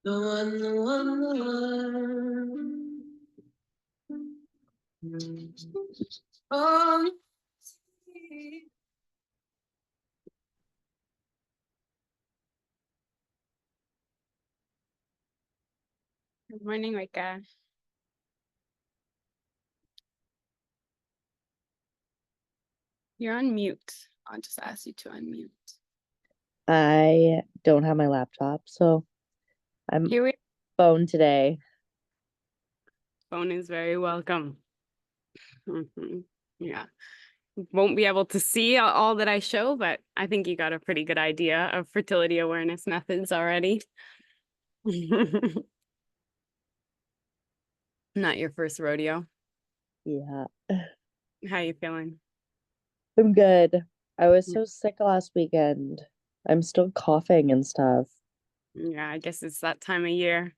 The one, the one, the one. Oh, Good morning, Rika. You're on mute. I'll just ask you to unmute. I don't have my laptop, so I'm Here we phone today. phone is very welcome. Yeah. Won't be able to see all that I show, but I think you got a pretty good idea of fertility awareness methods already. Not your first rodeo. Yeah, How you feeling? I'm good. I was so sick last weekend. I'm still coughing and stuff. Yeah, I guess it's that time of year.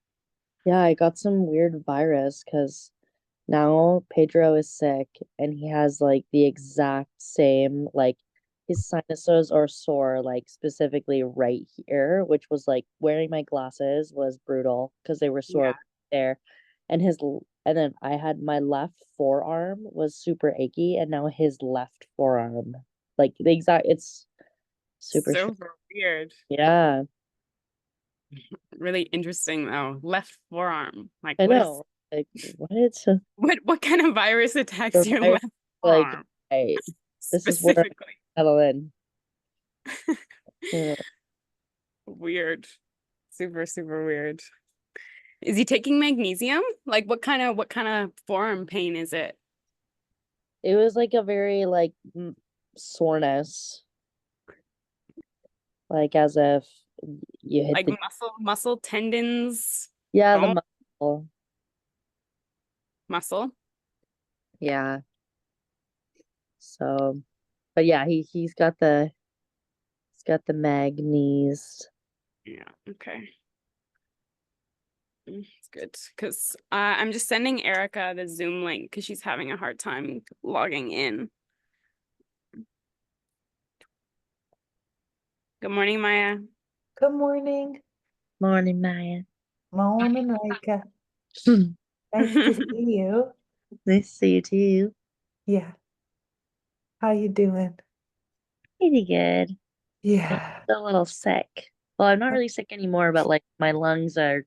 Yeah, I got some weird virus because now Pedro is sick and he has like the exact same, like his sinuses are sore, like specifically right here, which was like wearing my glasses was brutal because they were sore Yeah. there. And then I had my left forearm was super achy, and now his left forearm, like the exact, it's super strange. So weird. Yeah, Really interesting though. Left forearm. Like I know. Like, what? It's a what kind of virus attacks your virus. left Like, forearm I, this is where I specifically? settle in. Yeah. Weird. Super, super weird. Is he taking magnesium? Like what kind of forearm pain is it? It was like a very like soreness, like as if you hit Like the, muscle tendons, yeah, the bone, muscle. muscle? Yeah. So, but yeah, he's got the magnes. Yeah, okay. It's good because I'm just sending Erica the Zoom link because she's having a hard time logging in. Good morning, Maya. good morning. Morning, Maya. Morning, Rika. Nice to see you. Nice to see you too. Yeah. How you doing? Pretty good. I'm Yeah. still a little sick. Well, I'm not really sick anymore, but like my lungs are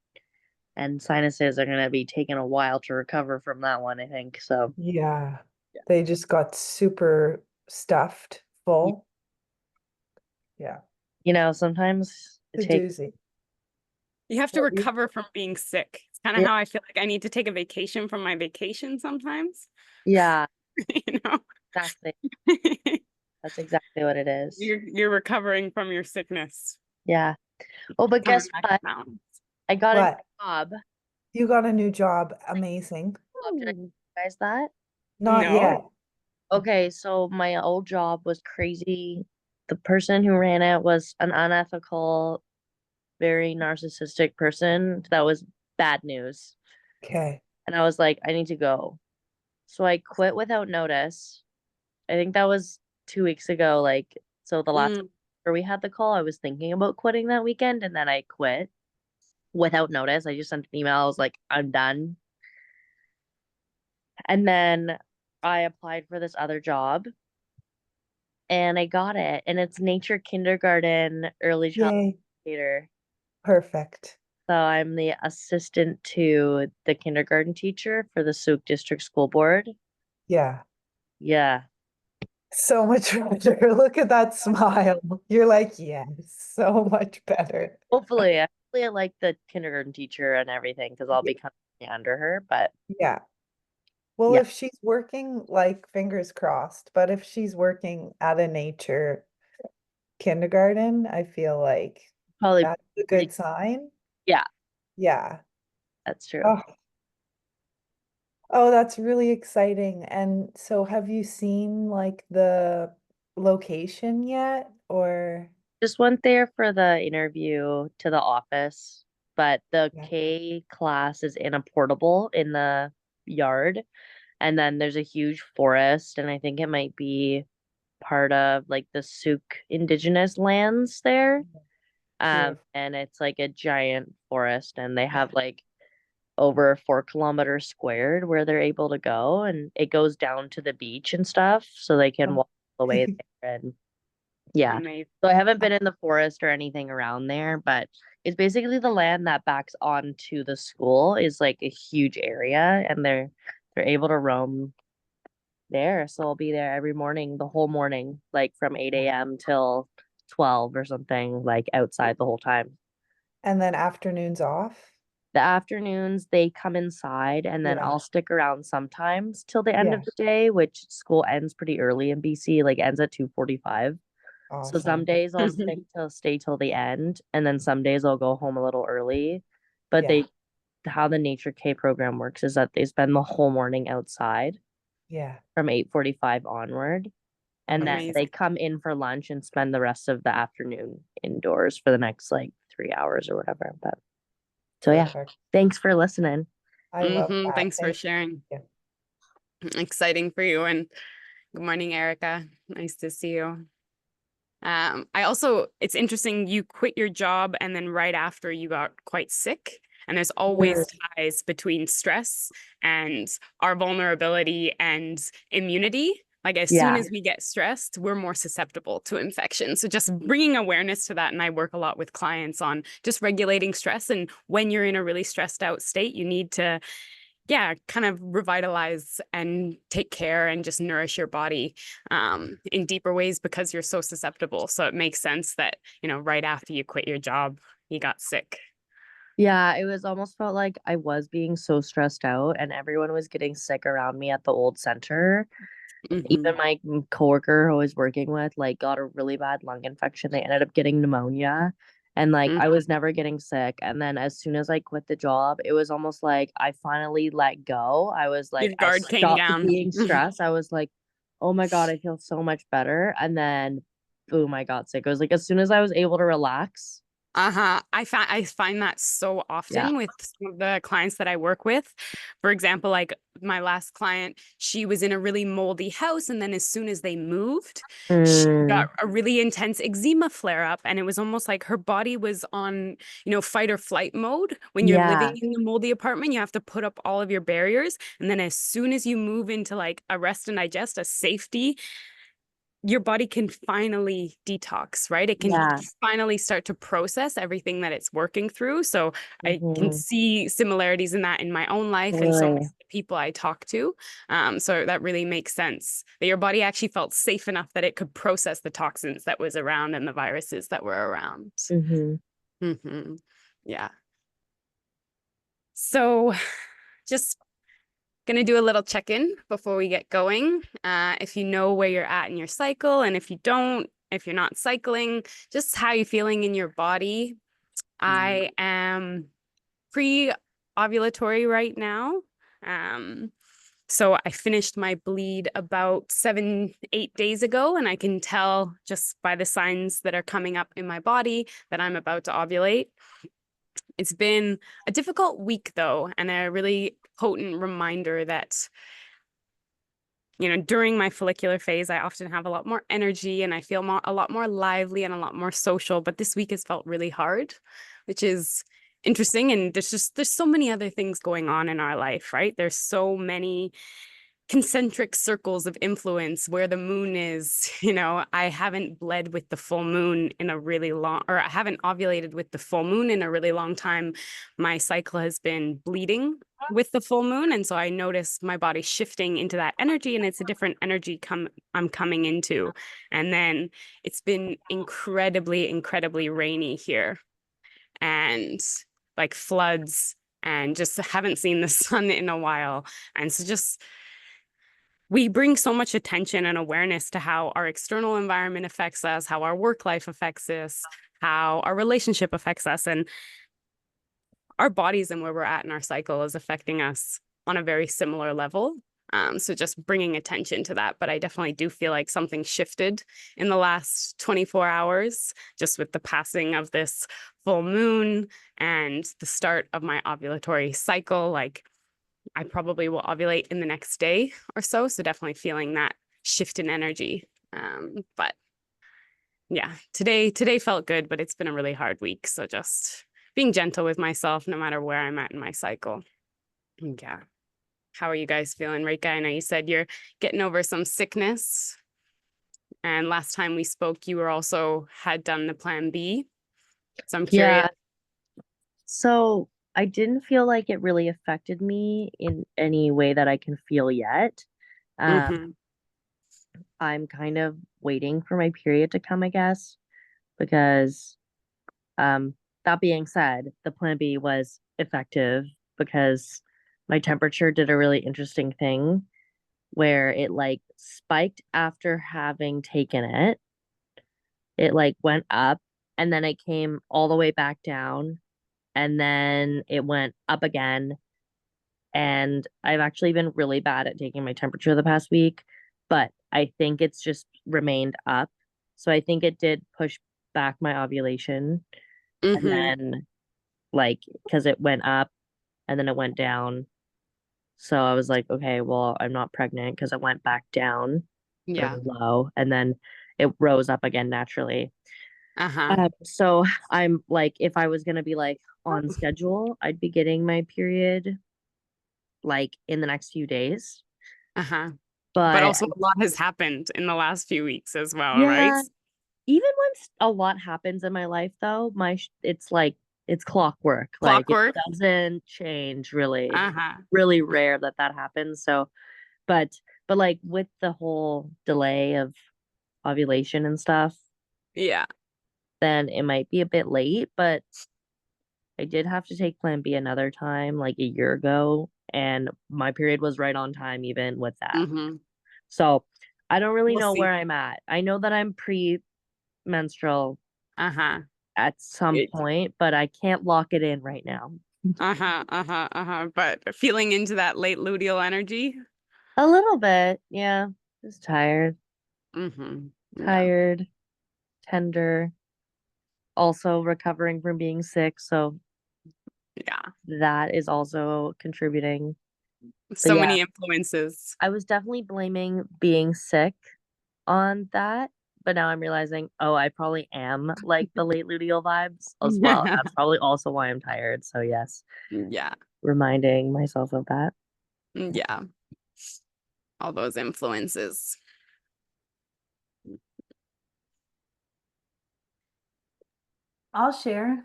and sinuses are gonna be taking a while to recover from that one, I think. So, Yeah. They just got super stuffed y- full. Yeah. sometimes it The takes, doozy. You have to What you- recover from being sick. It's kind of yeah, how I feel like I need to take a vacation from my vacation sometimes. yeah, You know? exactly. That's exactly what it is. You're recovering from your sickness, Yeah. Oh, but coming guess back to what? mountains. I got a new What? job. You got a new job. Amazing. Did I tell Ooh. you guys that? Not No. yet. Okay, so my old job was crazy. The person who ran it was an unethical, very narcissistic person. That was bad news. Okay. And I was like, I need to go. So I quit without notice. I think that was 2 weeks ago. Like, so the last Mm. where we had the call, I was thinking about quitting that weekend and then I quit without notice. I just sent an email. I was like, I'm done. And then I applied for this other job and I got it. And it's nature kindergarten, early child Yay. educator. Perfect. So I'm the assistant to the kindergarten teacher for the Souk District School Board. Yeah. Yeah. So much better. Look at that smile. You're like, yes, so much better. Hopefully I like the kindergarten teacher and everything because I'll Yeah. be coming under her. But Yeah. Well, yeah, if she's working, like, fingers crossed, but if she's working at a nature kindergarten, I feel like probably that's a pretty, good sign. yeah, Yeah. that's true. Oh, oh, that's really exciting. And so have you seen like the location yet? Or Just went there for the interview to the office, but the yeah. K class is in a portable in the yard. And then there's a huge forest, and I think it might be part of like the Souk indigenous lands there. Beautiful. And it's like a giant forest, and they have like over 4 kilometers squared where they're able to go, and it goes down to the beach and stuff, so they can Um, walk all the way there. And yeah, Amazing. so I haven't been in the forest or anything around there, but it's basically the land that backs onto the school is like a huge area, and they're able to roam there. So I'll be there every morning, the whole morning, like from 8 a.m. till 12 or something, like outside the whole time. And then afternoons off? The afternoons, they come inside, and then Yeah. I'll stick around sometimes till the end of Yeah. the day, which school ends pretty early in BC, like ends at 2:45. So some Awesome. days I'll stay till the end, and then some days I'll go home a little early. But Yeah. how the Nature K program works is that they spend the whole morning outside Yeah. from 8:45 onward, and then Amazing. they Amazing. come in for lunch and spend the rest of the afternoon indoors for the next like 3 hours or whatever. But so yeah, Perfect. thanks for listening. I love that. Thanks for Thank sharing. you. Exciting for you. And good morning, Erica. Nice to see you. I also, it's interesting, you quit your job and then right after you got quite sick. And there's always ties between stress and our vulnerability and immunity. Like as soon Yeah. as we get stressed, we're more susceptible to infection. So just bringing awareness to that. And I work a lot with clients on just regulating stress. And when you're in a really stressed out state, you need to kind of revitalize and take care and just nourish your body in deeper ways because you're so susceptible. So it makes sense that, right after you quit your job, you got sick. Yeah, it was almost felt like I was being so stressed out, and everyone was getting sick around me at the old center. Hmm. Even my coworker who I was working with, like, got a really bad lung infection. They ended up getting pneumonia. And like I was never getting sick. And then as soon as I quit the job, it was almost like I finally let go. I was like, Your I guard came stopped down. being stressed. I was like, oh my God, I feel so much better. And then boom, I got sick. It was like as soon as I was able to relax. Uh-huh. I find that so Yeah. often with some of the clients that I work with. For example, like my last client, she was in a really moldy house, and then as soon as they moved, she Mm, got a really intense eczema flare up, and it was almost like her body was on, fight or flight mode. When you're yeah. living in the moldy apartment, you have to put up all of your barriers, and then as soon as you move into like a rest and digest, a safety, your body can finally detox, right? It can Yeah. finally start to process everything that it's working through. So I can Hmm. see similarities in that in my own life and so many Totally. people I talk to. So that really makes sense that your body actually felt safe enough that it could process the toxins that was around and the viruses that were around. Hmm. Hmm. Yeah. So just going to do a little check-in before we get going. If you know where you're at in your cycle, and if you don't, if you're not cycling, just how you feeling in your body. I am pre-ovulatory right now. Um, so I finished my bleed about 7, 8 days ago, and I can tell just by the signs that are coming up in my body that I'm about to ovulate. It's been a difficult week though, and a really potent reminder that during my follicular phase, I often have a lot more energy and I feel a lot more lively and a lot more social. But this week has felt really hard, which is interesting. And there's so many other things going on in our life, right? There's so many concentric circles of influence where the moon is. I haven't bled with the full moon in a really long, or I haven't ovulated with the full moon in a really long time. My cycle has been bleeding with the full moon, and so I notice my body shifting into that energy, and it's a different energy I'm coming into. And then it's been incredibly rainy here, and like floods, and just haven't seen the sun in a while. And so just we bring so much attention and awareness to how our external environment affects us, how our work life affects us, how our relationship affects us, and our bodies and where we're at in our cycle is affecting us on a very similar level. So just bringing attention to that. But I definitely do feel like something shifted in the last 24 hours, just with the passing of this full moon and the start of my ovulatory cycle. Like I probably will ovulate in the next day or so. So definitely feeling that shift in energy. But yeah, today felt good, but it's been a really hard week. So just being gentle with myself no matter where I'm at in my cycle. Yeah. How are you guys feeling, Rika? I know you said you're getting over some sickness. And last time we spoke, you were also had done the plan B. So I'm curious. Yeah. So I didn't feel like it really affected me in any way that I can feel yet. Mm-hmm. I'm kind of waiting for my period to come, I guess, because um that being said, the plan B was effective because my temperature did a really interesting thing where it like spiked after having taken it. It like went up and then it came all the way back down and then it went up again. And I've actually been really bad at taking my temperature the past week, but I think it's just remained up. So I think it did push back my ovulation. And Mm-hmm. then, like, because it went up and then it went down. So I was like, okay, well, I'm not pregnant because it went back down Yeah. really low and then it rose up again naturally. Uh-huh. So I'm like, if I was gonna be like on schedule, I'd be getting my period like in the next few days. Uh-huh. But But also a lot has happened in the last few weeks as well, right? yeah, even when a lot happens in my life, though, it's like it's clockwork. Like it Clockwork. doesn't change really. It's Uh-huh. really rare that that happens. So, but like with the whole delay of ovulation and stuff, Yeah. then it might be a bit late. But I did have to take Plan B another time, like a year ago, and my period was right on time, even with that. Mm-hmm. So I don't really We'll know see. where I'm at. I know that I'm pre-menstrual Uh-huh. at some point, but I can't lock it in right now. Uh-huh. Uh-huh. Uh-huh. But feeling into that late luteal energy. A little bit, yeah. Just tired, Mm-hmm. Yeah. tired, tender, also recovering from being sick. So Yeah. that is also contributing. But So yeah, many influences. I was definitely blaming being sick on that. But now I'm realizing, oh, I probably am like the late luteal vibes as well. That's probably also why I'm tired. So yes, Yeah. reminding myself of that. Yeah. All those influences. I'll share.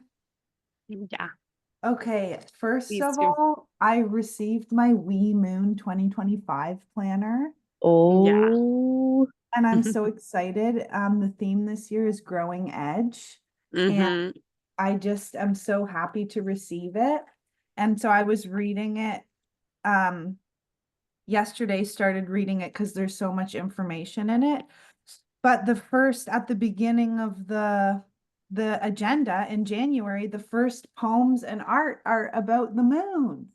Yeah. Okay, first Please of do. all, I received my Wee Moon 2025 planner Yeah. Oh, and I'm so excited. The theme this year is Growing Edge, and Mm-hmm. I just am so happy to receive it. And so I was reading it um yesterday, started reading it because there's so much information in it. But the first at the beginning of the agenda in January, the first poems and art are about the moon.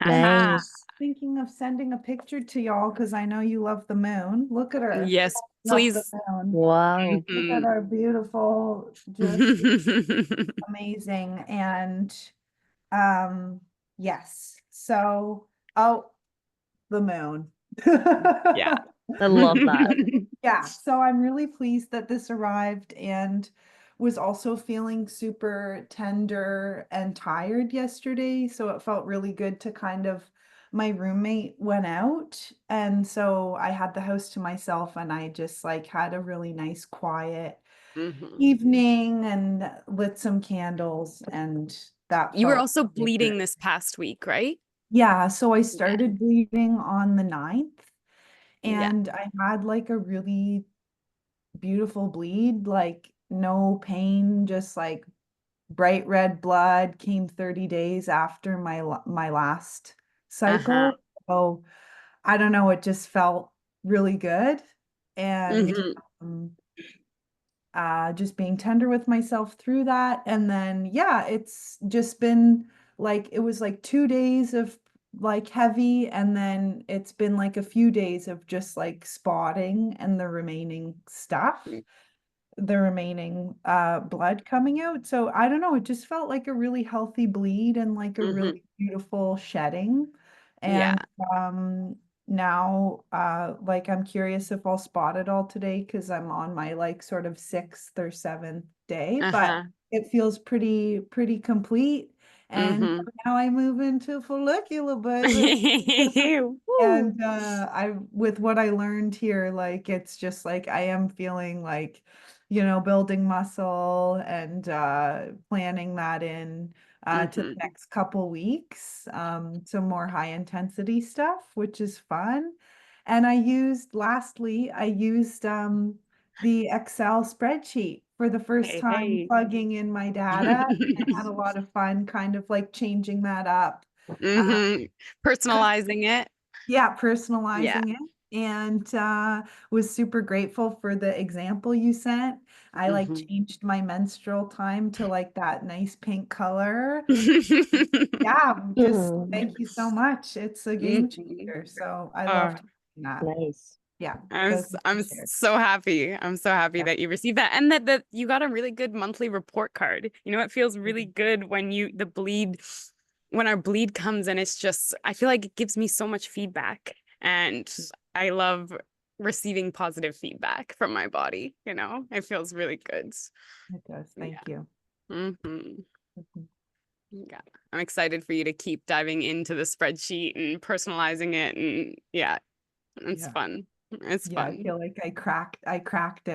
And I'm Aha. nice. thinking of sending a picture to y'all because I know you love the moon. Look at her. Yes, Love the please. moon. Wow. Look at Mhm. our beautiful, just amazing. And um, yes. So, oh, the moon. Yeah. I love that. Yeah, so I'm really pleased that this arrived and was also feeling super tender and tired yesterday. So it felt really good to kind of, my roommate went out. And so I had the house to myself and I just like had a really nice quiet Mhm. evening and lit some candles and that You were felt also really good. bleeding this past week, right? Yeah, so I Yeah. started bleeding on the 9th Yeah. and I had like a really beautiful bleed, like no pain, just like bright red blood came 30 days after my last Uh-huh. cycle. So I don't know, it just felt really good. And Hmm. um, just being tender with myself through that. And then, yeah, it's just been like, it was like 2 days of like heavy, and then it's been like a few days of just like spotting and the remaining stuff, the remaining blood coming out. So I don't know, it just felt like a really healthy bleed and like a Hmm. really beautiful shedding. And Yeah. um now, like I'm curious if I'll spot it all today because I'm on my like sort of sixth or seventh day, but Uh-huh. it feels pretty complete. And Mm-hmm. now I move into follicular, baby. Woo. And I with what I learned here, like it's just like I am feeling like, building muscle and planning that in to the Mm-hmm. next couple weeks. Some more high intensity stuff, which is fun. And lastly, I used the Excel spreadsheet for the first Hey, time, hey. plugging in my data. I had a lot of fun kind of like changing that up. Uh, Mm-hmm. Personalizing it. yeah, Yeah. personalizing it. And was super grateful for the example you sent. I like Mm-hmm. changed my menstrual time to like that nice pink color. Yeah, just Mhm. thank you so much. It's a game Mhm. changer. So I Oh, loved that. Nice. Yeah. I'm So s- thank you, I'm shared. so happy. I'm so happy Yeah. that you received that and that you got a really good monthly report card. You know, it feels really Mhm. good when when our bleed comes and it's just I feel like it gives me so much feedback and I love receiving positive feedback from my body, you know? It feels really good. It does. Yeah. Thank you. Hmm. Mhm. Yeah. I'm excited for you to keep diving into the spreadsheet and personalizing it and yeah, it's Yeah. fun. It's Yeah. I fun. feel like I cracked it. I cracked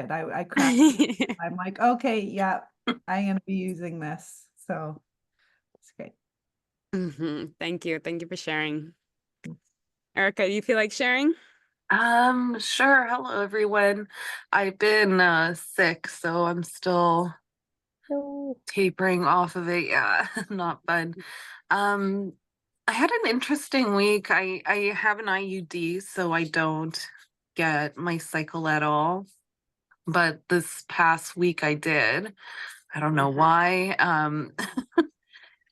it. I'm like, okay, yeah, I'm gonna be using this. So it's great. Thank you. Thank you for sharing. Erica, do you feel like sharing? Sure. Hello, everyone. I've been sick, so I'm still No. tapering off of it. Yeah, not fun. Um, I had an interesting week. I have an IUD, so I don't get my cycle at all. But this past week I did. I don't know why.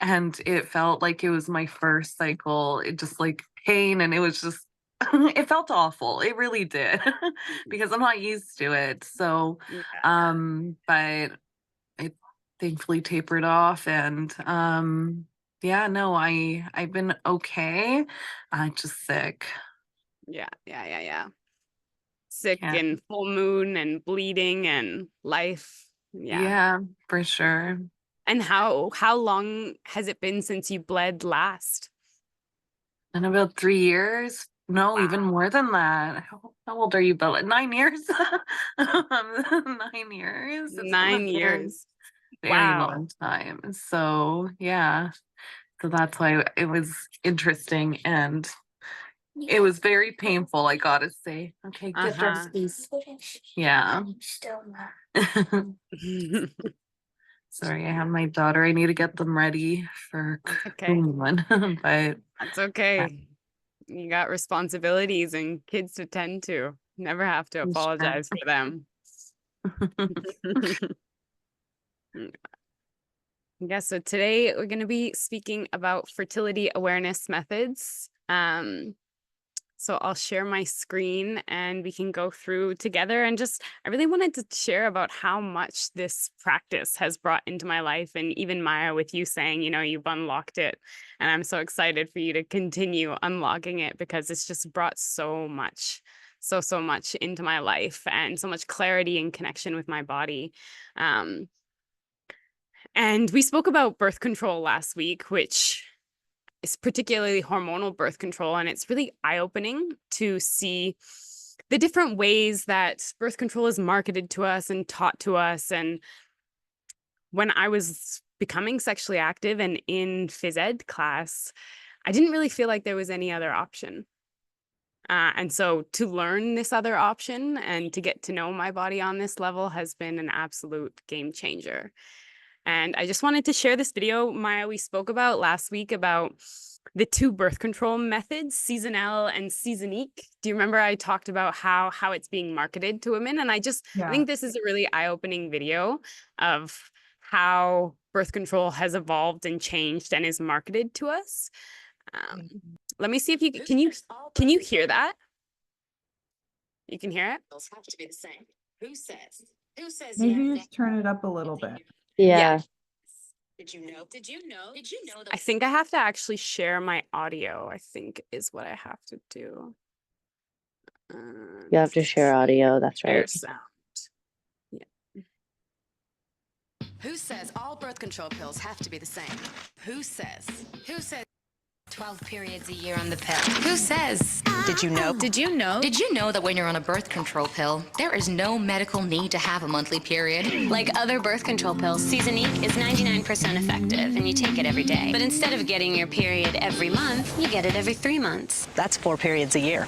And it felt like it was my first cycle. It just like pain, and it was just it felt awful. It really did because I'm not used to it. So Yeah. but it thankfully tapered off, and yeah, no, I've been okay. I'm just sick. Yeah. Sick Yeah. and full moon and bleeding and life. Yeah. Yeah, for sure. And how long has it been since you bled last? In about 3 years. No, even Wow. more than that. How old are you, Bella? 9 years? 9 years. It's been a 9 years. very Wow. long time. So, yeah. So that's why it was interesting and it was very painful, I gotta say. Okay, get dressed, Uh-huh. please. Yeah. Sorry, I have my daughter. I need to get them ready for That's okay. Kumon. But That's okay. You got responsibilities and kids to tend to. Never have to sure. apologize for them. Yeah, so today we're going to be speaking about fertility awareness methods. So I'll share my screen and we can go through together and just, I really wanted to share about how much this practice has brought into my life. And even Maya, with you saying, you've unlocked it. And I'm so excited for you to continue unlocking it because it's just brought so much, so much into my life and so much clarity and connection with my body. Um, and we spoke about birth control last week, which is particularly hormonal birth control. And it's really eye-opening to see the different ways that birth control is marketed to us and taught to us. And when I was becoming sexually active and in phys ed class, I didn't really feel like there was any other option. And so to learn this other option and to get to know my body on this level has been an absolute game changer. And I just wanted to share this video, Maya, we spoke about last week about the two birth control methods, Seasonelle and Seasonique. Do you remember I talked about how it's being marketed to women? And I Yeah. think this is a really eye-opening video of how birth control has evolved and changed and is marketed to us. Thank Um, you. let me see if can you hear that? You can hear it? Maybe just turn it up a little bit. Yeah. Yeah. I think I have to actually share my audio, I think is what I have to do. You have to share audio. That's Share right. sound. Yeah. Who says all birth control pills have to be the same? Who says? Who says 12 periods a year on the pill? Who says? Did you know? Did you know? Did you know that when you're on a birth control pill, there is no medical need to have a monthly period? Like other birth control pills, Seasonique is 99% effective and you take it every day. But instead of getting your period every month, you get it every 3 months. That's 4 periods a year.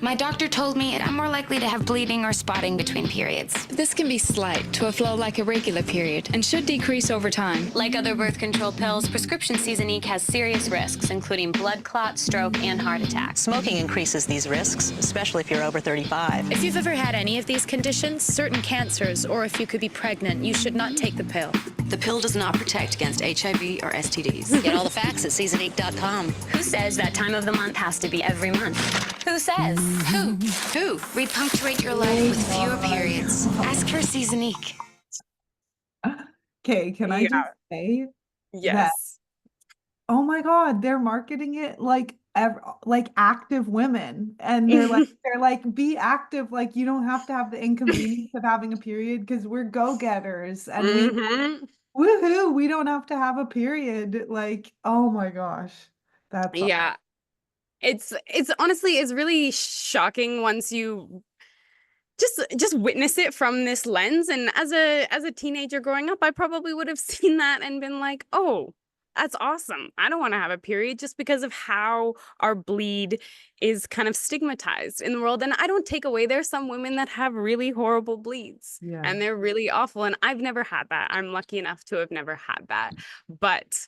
My doctor told me I'm more likely to have bleeding or spotting between periods. This can be slight to a flow like a regular period and should decrease over time. Like other birth control pills, prescription Seasonique has serious risks, including blood clot, stroke, and heart attacks. Smoking increases these risks, especially if you're over 35. If you've ever had any of these conditions, certain cancers, or if you could be pregnant, you should not take the pill. The pill does not protect against HIV or STDs. Get all the facts at Seasonique.com. Who says that time of the month has to be every month? Who says? Who? Repunctuate your life with fewer periods. Ask for Seasonique. Okay, can I Yeah. just say, Yes. oh my God, they're marketing it like like active women, and they're like be active, like you don't have to have the inconvenience of having a period because we're go-getters and Mhm. woohoo, we don't have to have a period. Like, oh my gosh, that's Yeah. It's honestly, it's really shocking once you just witness it from this lens. And as a teenager growing up, I probably would have seen that and been like, oh, that's awesome. I don't want to have a period, just because of how our bleed is kind of stigmatized in the world. And I don't take away, there's some women that have really horrible bleeds Yeah. and they're really awful. And I've never had that. I'm lucky enough to have never had that. But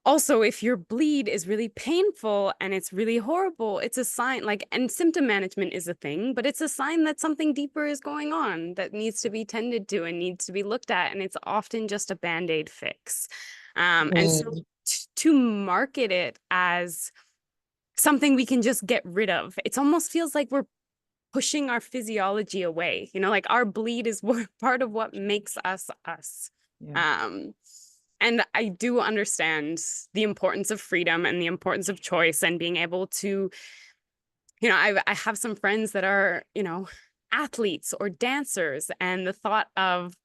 also, if your bleed is really painful and it's really horrible, it's a sign, like, and symptom management is a thing, but it's a sign that something deeper is going on that needs to be tended to and needs to be looked at. And it's often just a Band-Aid fix. And so to market it as something we can just get rid of, it almost feels like we're pushing our physiology away. You know, like our bleed is part of what makes us us. Yeah. And I do understand the importance of freedom and the importance of choice and being able to, you know, I have some friends that are, you know, athletes or dancers, and the thought of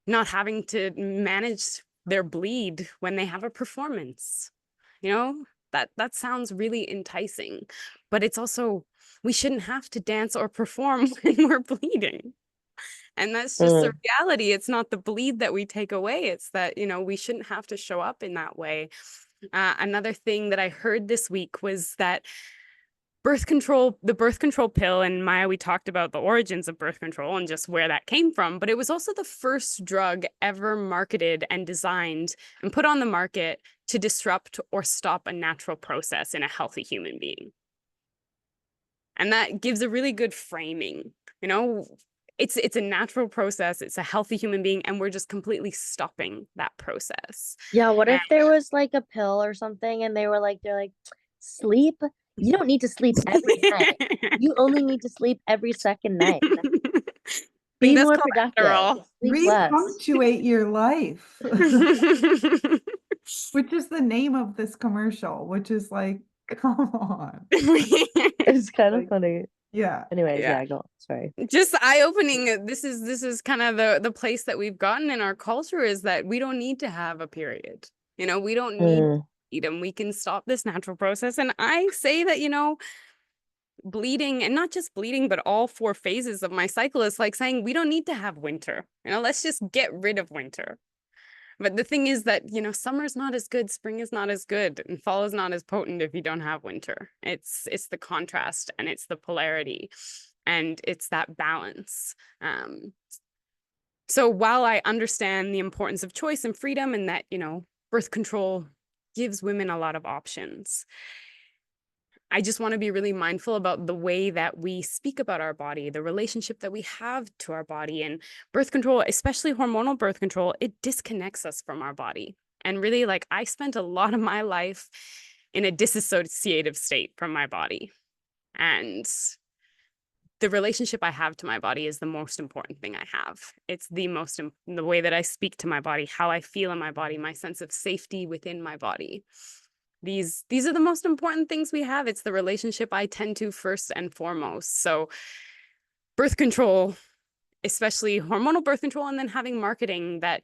not having to manage their bleed when they have a performance, you know, that sounds really enticing. But it's also, we shouldn't have to dance or perform when we're bleeding. And that's just the reality. It's not the bleed that we take away. It's that, you know, we shouldn't have to show up in that way. Another thing that I heard this week was that the birth control pill, and Maya, we talked about the origins of birth control and just where that came from, but it was also the first drug ever marketed and designed and put on the market to disrupt or stop a natural process in a healthy human being. And that gives a really good framing, you know. It's a natural process. It's a healthy human being, and we're just completely stopping that process. Yeah, what if there was like a pill or something and they're like, sleep? You don't need to sleep every night. You only need to sleep every second night. Be that's more called productive. Adderall. Sleep less. Repunctuate your life, which is the name of this commercial, which is like, come on. It's kind of Like, funny. Yeah. Anyways, Yeah. yeah, go on. Sorry. Just eye-opening. This is kind of the place that we've gotten in our culture, is that we don't need to have a period. You know, we don't need to eat them. We can stop this natural process. And I say that, you know, bleeding, and not just bleeding, but all 4 phases of my cycle, is like saying we don't need to have winter. You know, let's just get rid of winter. But the thing is that, you know, summer's not as good, spring is not as good, and fall is not as potent if you don't have winter. It's the contrast, and it's the polarity, and it's that balance. So while I understand the importance of choice and freedom, and that, you know, birth control gives women a lot of options, I just want to be really mindful about the way that we speak about our body, the relationship that we have to our body. And birth control, especially hormonal birth control, it disconnects us from our body. And really, like, I spent a lot of my life in a disassociative state from my body. And the relationship I have to my body is the most important thing I have. It's the way that I speak to my body, how I feel in my body, my sense of safety within my body. These are the most important things we have. It's the relationship I tend to first and foremost. So birth control, especially hormonal birth control, and then having marketing that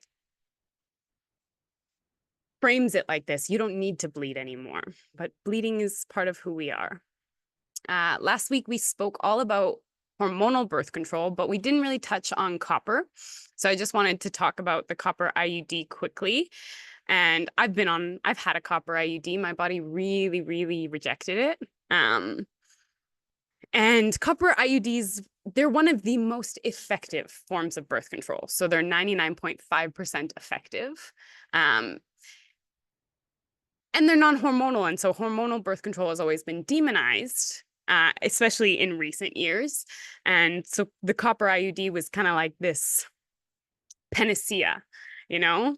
frames it like this. You don't need to bleed anymore, but bleeding is part of who we are. Last week, we spoke all about hormonal birth control, but we didn't really touch on copper. So I just wanted to talk about the copper IUD quickly. And I've had a copper IUD. My body really, really rejected it. And copper IUDs, they're one of the most effective forms of birth control. So they're 99.5% effective. And they're non-hormonal. And so hormonal birth control has always been demonized, especially in recent years. And so the copper IUD was kind of like this panacea, you know?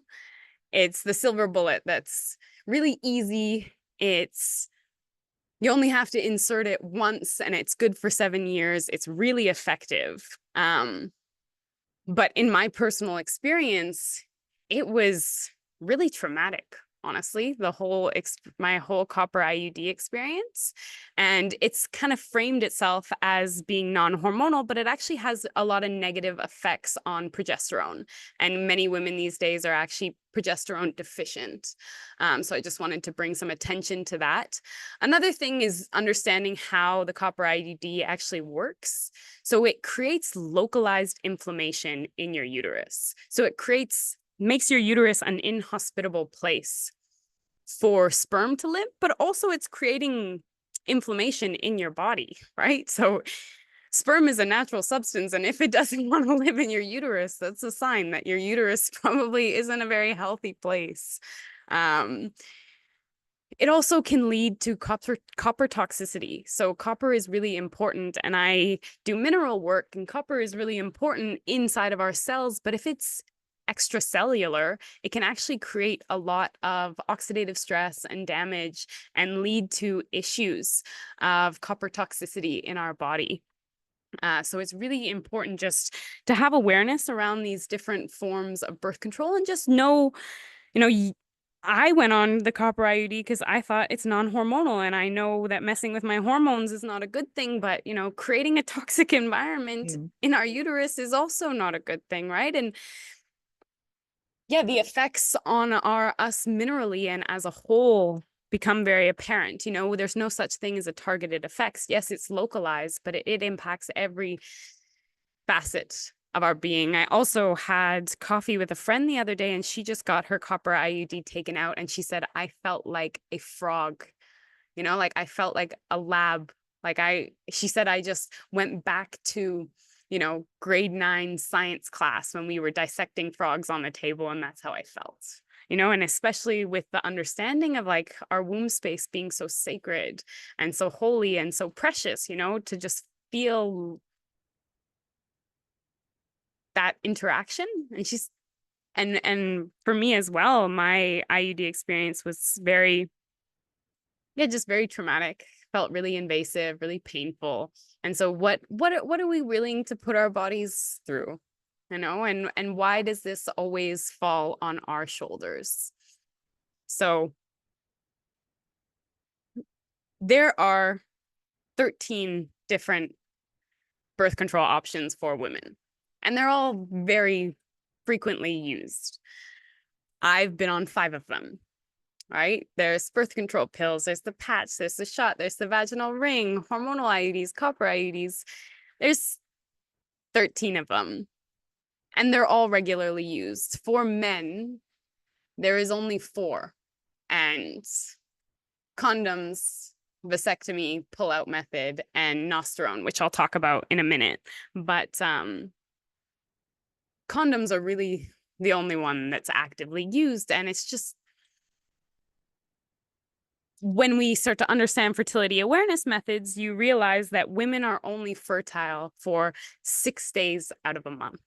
It's the silver bullet that's really easy. You only have to insert it once and it's good for 7 years. It's really effective. But in my personal experience, it was really traumatic, honestly, my whole copper IUD experience. And it's kind of framed itself as being non-hormonal, but it actually has a lot of negative effects on progesterone. And many women these days are actually progesterone deficient. So I just wanted to bring some attention to that. Another thing is understanding how the copper IUD actually works. So it creates localized inflammation in your uterus. So it makes your uterus an inhospitable place for sperm to live, but also it's creating inflammation in your body, right? So sperm is a natural substance, and if it doesn't want to live in your uterus, that's a sign that your uterus probably isn't a very healthy place. It also can lead to copper toxicity. So copper is really important, and I do mineral work, and copper is really important inside of our cells, but if it's extracellular, it can actually create a lot of oxidative stress and damage and lead to issues of copper toxicity in our body. So it's really important just to have awareness around these different forms of birth control and just know, I went on the copper IUD because I thought it's non-hormonal, and I know that messing with my hormones is not a good thing, but creating a toxic environment in our uterus is also not a good thing, right? And yeah, the effects on us minerally and as a whole become very apparent. There's no such thing as a targeted effects. Yes, it's localized, but it impacts every facet of our being. I also had coffee with a friend the other day, and she just got her copper IUD taken out, and she said, I felt like a frog, like I felt like a lab. She said, I just went back to grade 9 science class when we were dissecting frogs on the table, and that's how I felt. And especially with the understanding of like our womb space being so sacred and so holy and so precious, to just feel that interaction. And for me as well, my IUD experience was just very traumatic, felt really invasive, really painful. And so what are we willing to put our bodies through? And why does this always fall on our shoulders? So there are 13 different birth control options for women, and they're all very frequently used. I've been on 5 of them. Right? There's birth control pills, there's the patch, there's the shot, there's the vaginal ring, hormonal IUDs, copper IUDs. There's 13 of them, and they're all regularly used. For men, there is only 4, and condoms, vasectomy, pull-out method, and nosterone, which I'll talk about in a minute. But condoms are really the only one that's actively used, and it's just when we start to understand fertility awareness methods, you realize that women are only fertile for 6 days out of a month.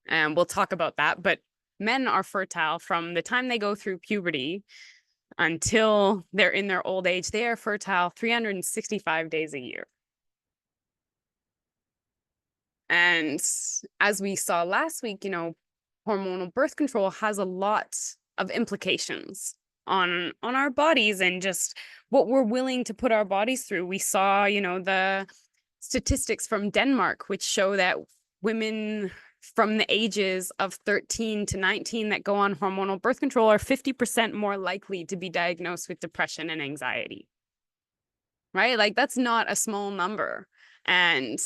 And we'll talk about that, but men are fertile from the time they go through puberty until they're in their old age. They are fertile 365 days a year. And as we saw last week, hormonal birth control has a lot of implications on our bodies and just what we're willing to put our bodies through. We saw, the statistics from Denmark, which show that women from the ages of 13 to 19 that go on hormonal birth control are 50% more likely to be diagnosed with depression and anxiety. Right? Like, that's not a small number. And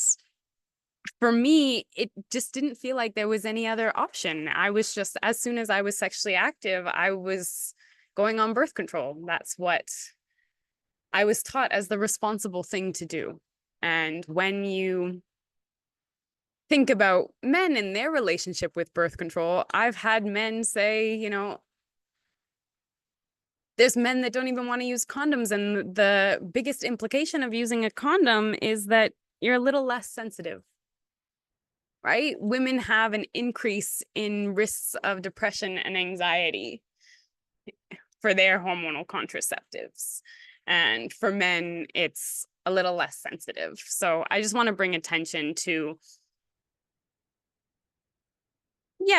for me, it just didn't feel like there was any other option. I was just, as soon as I was sexually active, I was going on birth control. That's what I was taught as the responsible thing to do. And when you think about men and their relationship with birth control, I've had men say, there's men that don't even want to use condoms. And the biggest implication of using a condom is that you're a little less sensitive, right? Women have an increase in risks of depression and anxiety for their hormonal contraceptives. And for men, it's a little less sensitive. So I just want to bring attention to,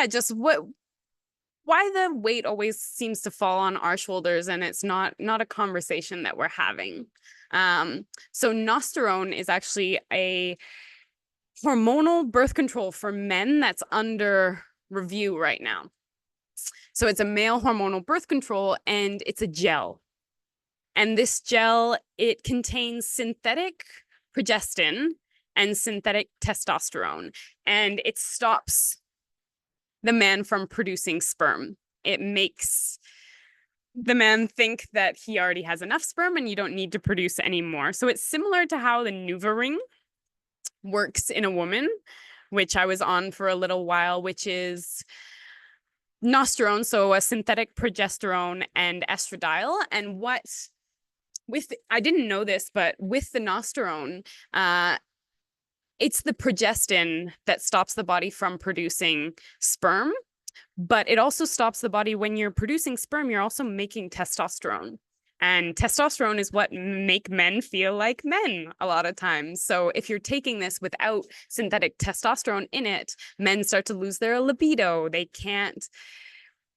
just why the weight always seems to fall on our shoulders, and it's not a conversation that we're having. So nosterone is actually a hormonal birth control for men that's under review right now. So it's a male hormonal birth control, and it's a gel. And this gel, it contains synthetic progestin and synthetic testosterone, and it stops the man from producing sperm. It makes the man think that he already has enough sperm and you don't need to produce any more. So it's similar to how the NuvaRing works in a woman, which I was on for a little while, which is nosterone, so a synthetic progesterone and estradiol. And I didn't know this, but with the nosterone, it's the progestin that stops the body from producing sperm, but it also stops the body when you're producing sperm, you're also making testosterone. And testosterone is what make men feel like men a lot of times. So if you're taking this without synthetic testosterone in it, men start to lose their libido. They can't,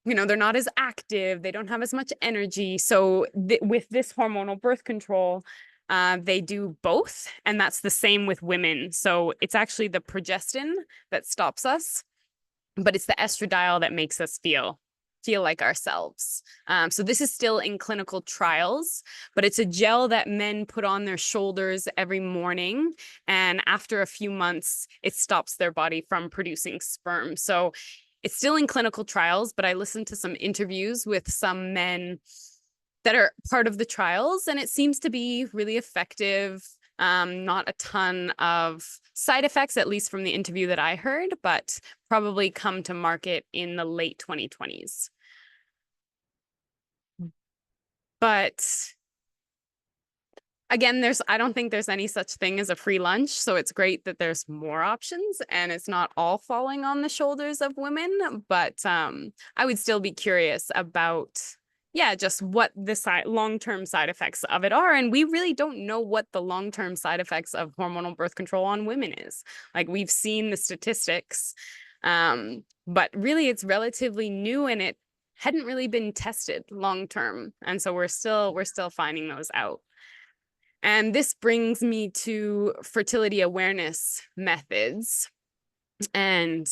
they're not as active. They don't have as much energy. So with this hormonal birth control, they do both. And that's the same with women. So it's actually the progestin that stops us, but it's the estradiol that makes us feel like ourselves. So this is still in clinical trials, but it's a gel that men put on their shoulders every morning. And after a few months, it stops their body from producing sperm. So it's still in clinical trials, but I listened to some interviews with some men that are part of the trials, and it seems to be really effective. Not a ton of side effects, at least from the interview that I heard, but probably come to market in the late 2020s. But again, I don't think there's any such thing as a free lunch. So it's great that there's more options and it's not all falling on the shoulders of women. But I would still be curious about, just what the long-term side effects of it are. And we really don't know what the long-term side effects of hormonal birth control on women is. Like, we've seen the statistics, but really it's relatively new and it hadn't really been tested long-term. And so we're still finding those out. And this brings me to fertility awareness methods. And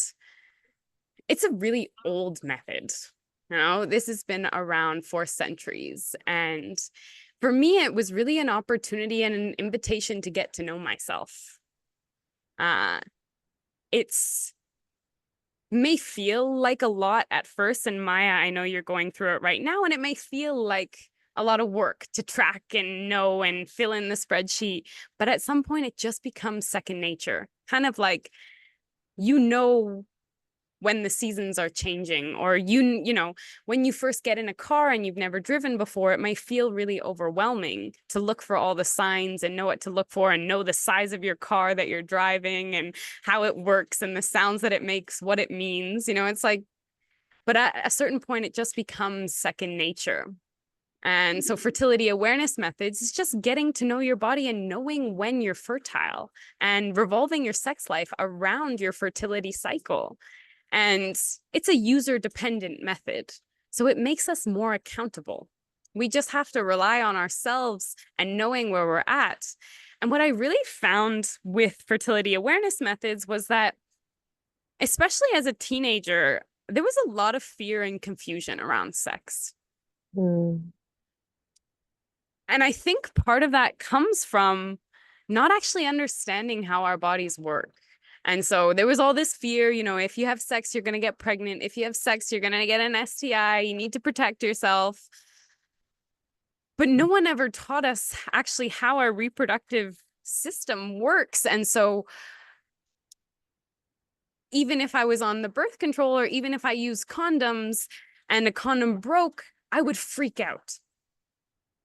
it's a really old method. This has been around for centuries. And for me, it was really an opportunity and an invitation to get to know myself. It's may feel like a lot at first. And Maya, I know you're going through it right now, and it may feel like a lot of work to track and know and fill in the spreadsheet. But at some point, it just becomes second nature, kind of like, when the seasons are changing, or when you first get in a car and you've never driven before, it may feel really overwhelming to look for all the signs and know what to look for and know the size of your car that you're driving and how it works and the sounds that it makes, what it means. It's like, but at a certain point, it just becomes second nature. And so fertility awareness methods is just getting to know your body and knowing when you're fertile and revolving your sex life around your fertility cycle. And it's a user-dependent method, so it makes us more accountable. We just have to rely on ourselves and knowing where we're at. And what I really found with fertility awareness methods was that, especially as a teenager, there was a lot of fear and confusion around sex. Mm. And I think part of that comes from not actually understanding how our bodies work. And so there was all this fear, you know, if you have sex, you're going to get pregnant. If you have sex, you're going to get an STI. You need to protect yourself. But no one ever taught us actually how our reproductive system works. And so even if I was on the birth control, or even if I used condoms and a condom broke, I would freak out.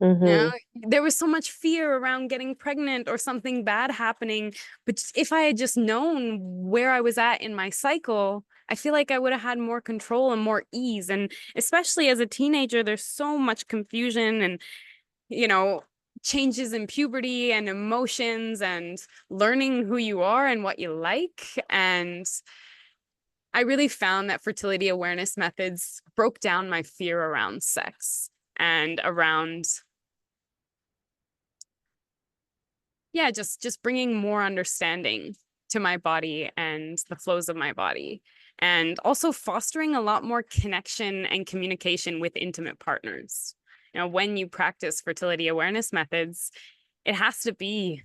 Mm-hmm. There was so much fear around getting pregnant or something bad happening. But if I had just known where I was at in my cycle, I feel like I would have had more control and more ease. And especially as a teenager, there's so much confusion and, you know, changes in puberty and emotions and learning who you are and what you like. And I really found that fertility awareness methods broke down my fear around sex and around, yeah, just bringing more understanding to my body and the flows of my body, and also fostering a lot more connection and communication with intimate partners. You know, when you practice fertility awareness methods, it has to be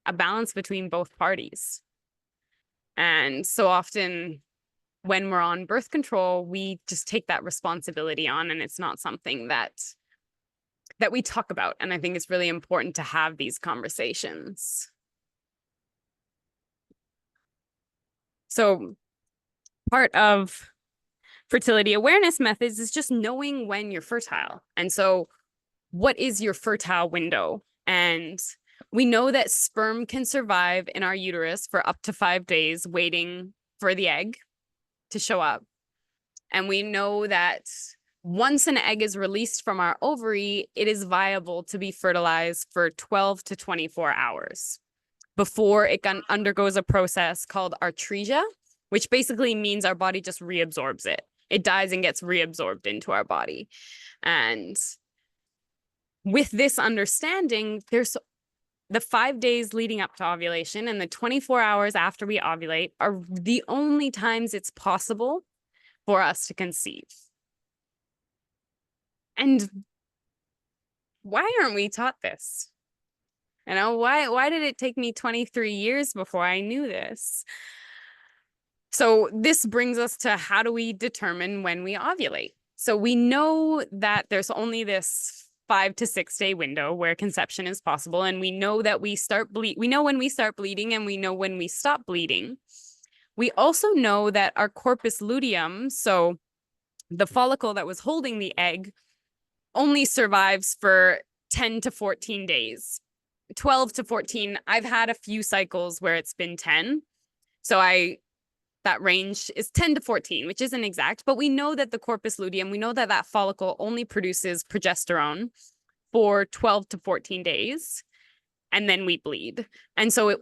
a balance between both parties. And so often when we're on birth control, we just take that responsibility on, and it's not something that we talk about. And I think it's really important to have these conversations. So part of fertility awareness methods is just knowing when you're fertile. And so what is your fertile window? And we know that sperm can survive in our uterus for up to 5 days, waiting for the egg to show up. And we know that once an egg is released from our ovary, it is viable to be fertilized for 12 to 24 hours before it undergoes a process called artresia, which basically means our body just reabsorbs it. It dies and gets reabsorbed into our body. And with this understanding, there's the 5 days leading up to ovulation and the 24 hours after we ovulate are the only times it's possible for us to conceive. And why aren't we taught this? You know, why did it take me 23 years before I knew this? So this brings us to, how do we determine when we ovulate? So we know that there's only this 5 to 6 day window where conception is possible. And we know that we know when we start bleeding, and we know when we stop bleeding. We also know that our corpus luteum, so the follicle that was holding the egg, only survives for 10 to 14 days. 12 to 14. I've had a few cycles where it's been 10. So that range is 10 to 14, which isn't exact, but we know that the corpus luteum, we know that that follicle only produces progesterone for 12 to 14 days, and then we bleed. And so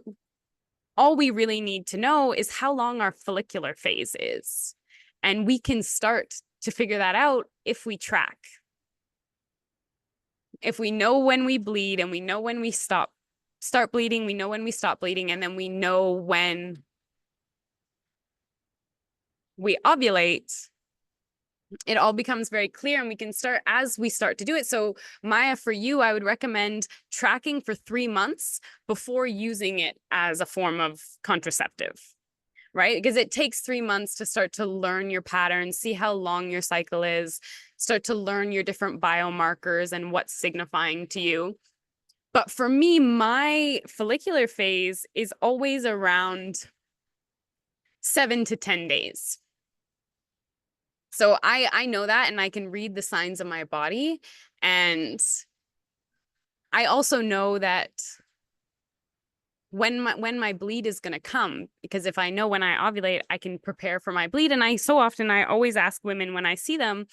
all we really need to know is how long our follicular phase is. And we can start to figure that out if we track. If we know when we bleed, and we know when we start bleeding, we know when we stop bleeding, and then we know when we ovulate, it all becomes very clear, and we can start as we start to do it. So Maya, for you, I would recommend tracking for 3 months before using it as a form of contraceptive, right? Because it takes 3 months to start to learn your patterns, see how long your cycle is, start to learn your different biomarkers and what's signifying to you. But for me, my follicular phase is always around 7 to 10 days. So I know that, and I can read the signs of my body. And I also know that when my bleed is going to come, because if I know when I ovulate, I can prepare for my bleed. And I always ask women when I see them,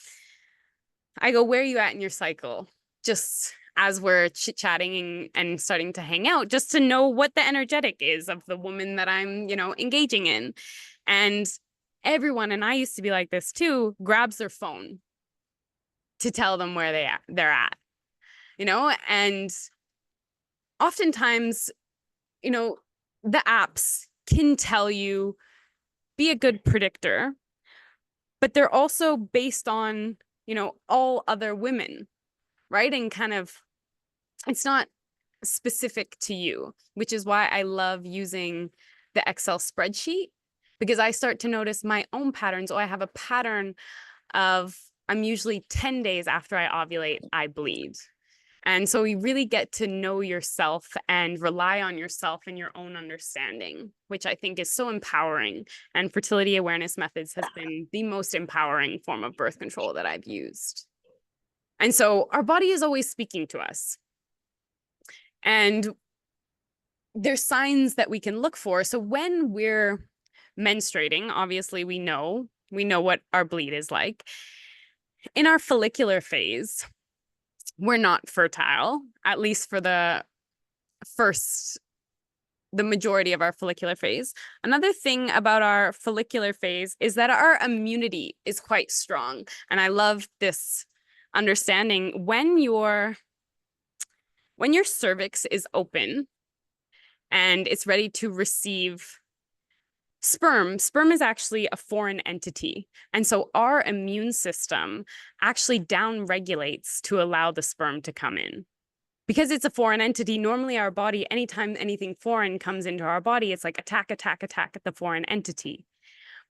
I go, where are you at in your cycle? Just as we're chit-chatting and starting to hang out, just to know what the energetic is of the woman that I'm, engaging in. And everyone, and I used to be like this too, grabs their phone to tell them where they're at, and oftentimes, the apps can tell you, be a good predictor, but they're also based on, all other women, right? And kind of, it's not specific to you, which is why I love using the Excel spreadsheet, because I start to notice my own patterns. Oh, I have a pattern of I'm usually 10 days after I ovulate, I bleed. And so you really get to know yourself and rely on yourself and your own understanding, which I think is so empowering. And fertility awareness methods has been the most empowering form of birth control that I've used. And so our body is always speaking to us. And there's signs that we can look for. So when we're menstruating, obviously we know what our bleed is like. In our follicular phase, we're not fertile, at least for the majority of our follicular phase. Another thing about our follicular phase is that our immunity is quite strong. And I love this understanding. When your cervix is open and it's ready to receive sperm is actually a foreign entity. And so our immune system actually downregulates to allow the sperm to come in. Because it's a foreign entity, normally our body, anytime anything foreign comes into our body, it's like attack, attack, attack at the foreign entity.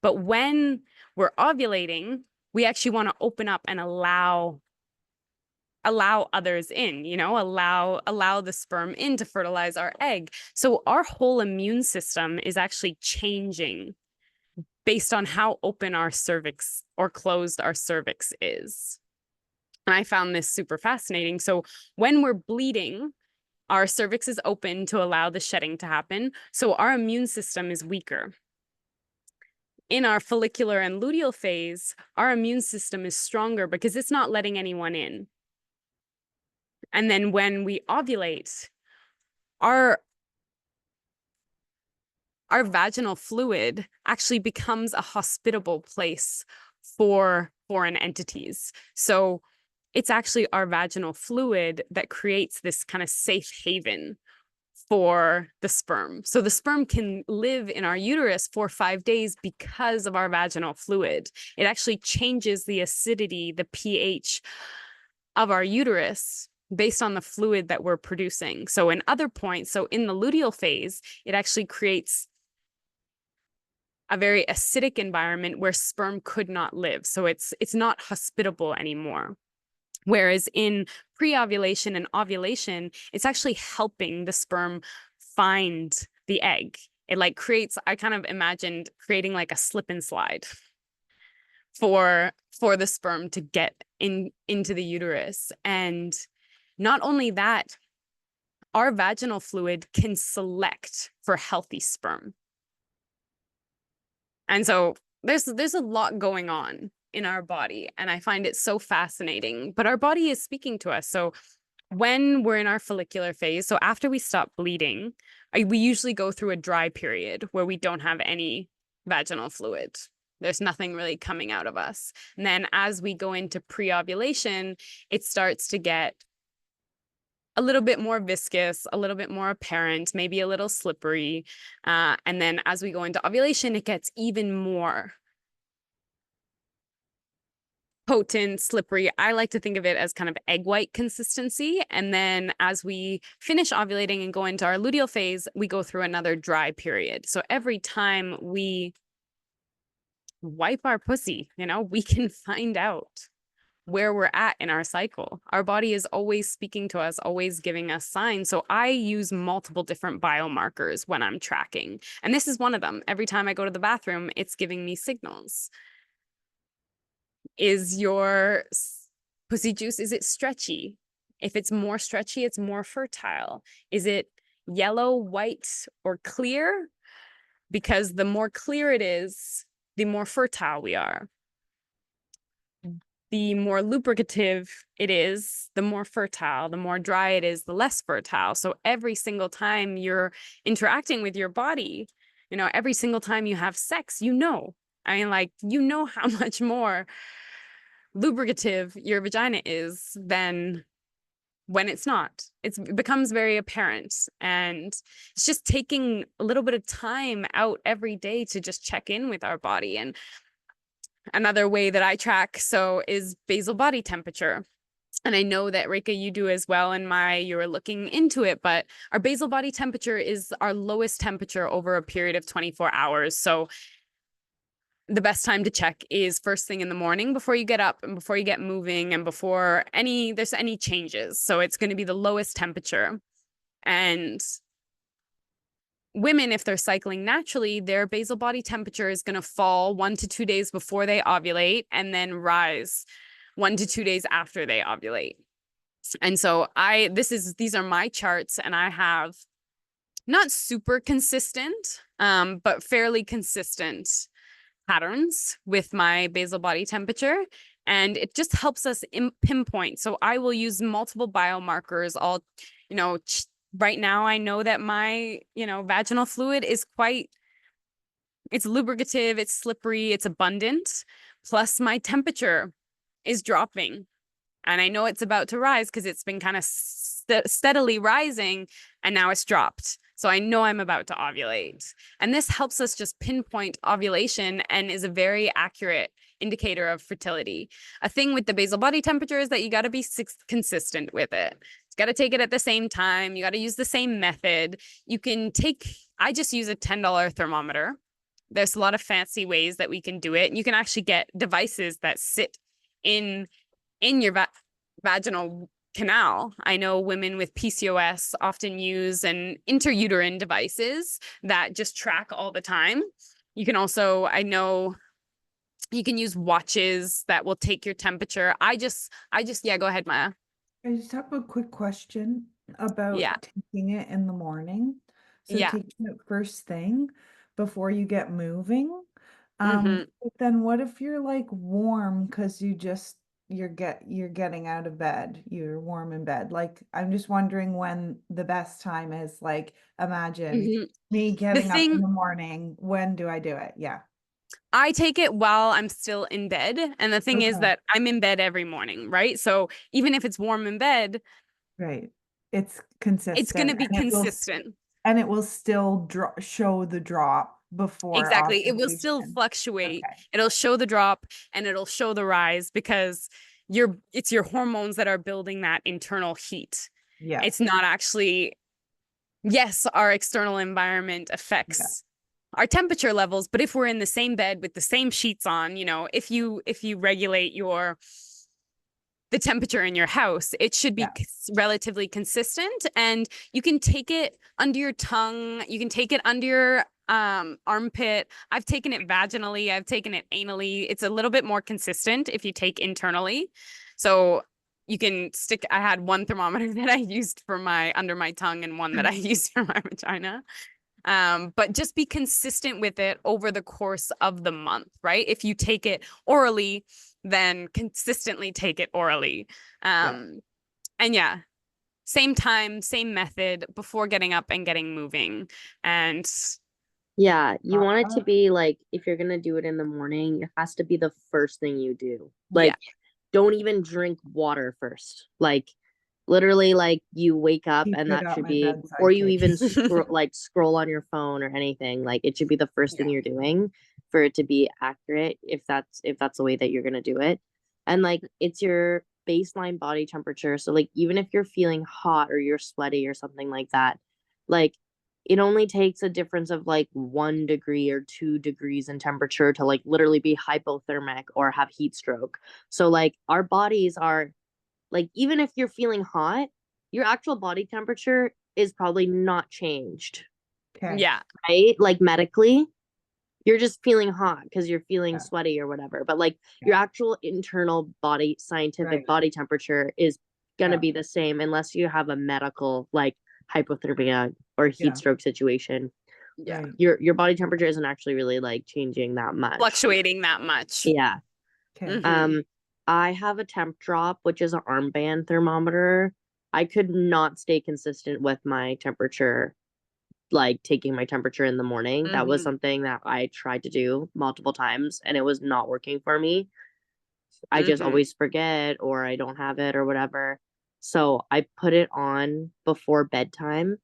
But when we're ovulating, we actually want to open up and allow others in, allow the sperm in to fertilize our egg. So our whole immune system is actually changing based on how open our cervix or closed our cervix is. And I found this super fascinating. So when we're bleeding, our cervix is open to allow the shedding to happen. So our immune system is weaker. In our follicular and luteal phase, our immune system is stronger because it's not letting anyone in. And then when we ovulate, our vaginal fluid actually becomes a hospitable place for foreign entities. So it's actually our vaginal fluid that creates this kind of safe haven for the sperm. So the sperm can live in our uterus for 5 days because of our vaginal fluid. It actually changes the acidity, the pH of our uterus based on the fluid that we're producing. So in other points, so in the luteal phase, it actually creates a very acidic environment where sperm could not live. So it's not hospitable anymore. Whereas in pre-ovulation and ovulation, it's actually helping the sperm find the egg. It like creates, I kind of imagined creating like a slip and slide for the sperm to get into the uterus. And not only that, our vaginal fluid can select for healthy sperm. And so there's a lot going on in our body, and I find it so fascinating. But our body is speaking to us. So when we're in our follicular phase, so after we stop bleeding, we usually go through a dry period where we don't have any vaginal fluid. There's nothing really coming out of us. And then as we go into pre-ovulation, it starts to get a little bit more viscous, a little bit more apparent, maybe a little slippery. And then as we go into ovulation, it gets even more potent, slippery. I like to think of it as kind of egg white consistency. And then as we finish ovulating and go into our luteal phase, we go through another dry period. So every time we wipe our pussy, we can find out where we're at in our cycle. Our body is always speaking to us, always giving us signs. So I use multiple different biomarkers when I'm tracking. And this is one of them. Every time I go to the bathroom, it's giving me signals. Is your pussy juice, is it stretchy? If it's more stretchy, it's more fertile. Is it yellow, white, or clear? Because the more clear it is, the more fertile we are. The more lubricative it is, the more fertile. The more dry it is, the less fertile. So every single time you're interacting with your body, every single time you have sex, I mean, like, how much more lubricative your vagina is than when it's not. It becomes very apparent. And it's just taking a little bit of time out every day to just check in with our body. And another way that I track is basal body temperature. And I know that Rika, you do as well, and you were looking into it, but our basal body temperature is our lowest temperature over a period of 24 hours. So the best time to check is first thing in the morning before you get up and before you get moving and before there's any changes. So it's going to be the lowest temperature. And women, if they're cycling naturally, their basal body temperature is going to fall 1 to 2 days before they ovulate and then rise 1 to 2 days after they ovulate. And so these are my charts, and I have not super consistent, but fairly consistent patterns with my basal body temperature, and it just helps us pinpoint. So I will use multiple biomarkers. Right now I know that my vaginal fluid is it's lubricative, it's slippery, it's abundant, plus my temperature is dropping, and I know it's about to rise because it's been kind of steadily rising, and now it's dropped. So I know I'm about to ovulate. And this helps us just pinpoint ovulation and is a very accurate indicator of fertility. A thing with the basal body temperature is that you got to be consistent with it. You got to take it at the same time. You got to use the same method. I just use a $10 thermometer. There's a lot of fancy ways that we can do it. You can actually get devices that sit in your vaginal canal. I know women with PCOS often use an intrauterine devices that just track all the time. You can also, I know you can use watches that will take your temperature. Yeah, go ahead, Maya. I just have a quick question about Yeah. taking it in the morning. So Yeah. taking it first thing before you get moving. Mhm. But then what if you're like warm because you're getting out of bed, you're warm in bed. Like I'm just wondering when the best time is. Like imagine Mhm. me The getting up in thing, the morning. When do I do it? Yeah. I take it while I'm still in bed. And the thing is Okay. that I'm in bed every morning, right? So even if it's warm in bed, Right. It's it's going consistent to be consistent. and it will still show the drop before Exactly. It will still ovulation. fluctuate. Okay. It'll show the drop and it'll show the rise because it's your hormones that are building that internal heat. Yeah. It's not actually, yes, our external environment affects our temperature levels, but if we're in the same bed with the same sheets on, if you regulate the temperature in your house, it should be relatively consistent, and you can take it under your tongue, you can take it under your armpit. I've taken it vaginally, I've taken it anally. It's a little bit more consistent if you take internally. So you can I had one thermometer that I used for under my tongue and one that I used for my vagina. But just be consistent with it over the course of the month, right? If you take it orally, then consistently take it orally. And yeah, same time, same method before getting up and getting moving. And Yeah, you want it to be like, if you're gonna do it in the morning, it has to be the first thing you do. Like, don't even drink water first. Like, literally, like you wake up Keep and it that at should my be, bedside or you table. even scroll on your phone or anything. Like, it should be the first thing you're doing for it to be accurate, if that's the way that you're gonna do it. And like, it's your baseline body temperature. So like, even if you're feeling hot or you're sweaty or something like that, like it only takes a difference of like 1 degree or 2 degrees in temperature to like literally be hypothermic or have heat stroke. So like, our bodies are like, even if you're feeling hot, your actual body temperature is probably not changed. Okay. yeah, Right? Like, medically, you're just feeling hot because you're feeling sweaty or whatever. But like, your actual internal body, scientific body temperature is gonna be the same unless you have a medical like hypothermia or heat stroke situation. yeah, Your body temperature isn't actually really like changing that much. fluctuating that much. Yeah. Mhm. I have a temp drop, which is an armband thermometer. I could not stay consistent with my temperature, like taking my temperature in the morning. That was Mhm. something that I tried to do multiple times and it was not working for me. I just always forget or I don't have it or whatever. So I put it on before bedtime,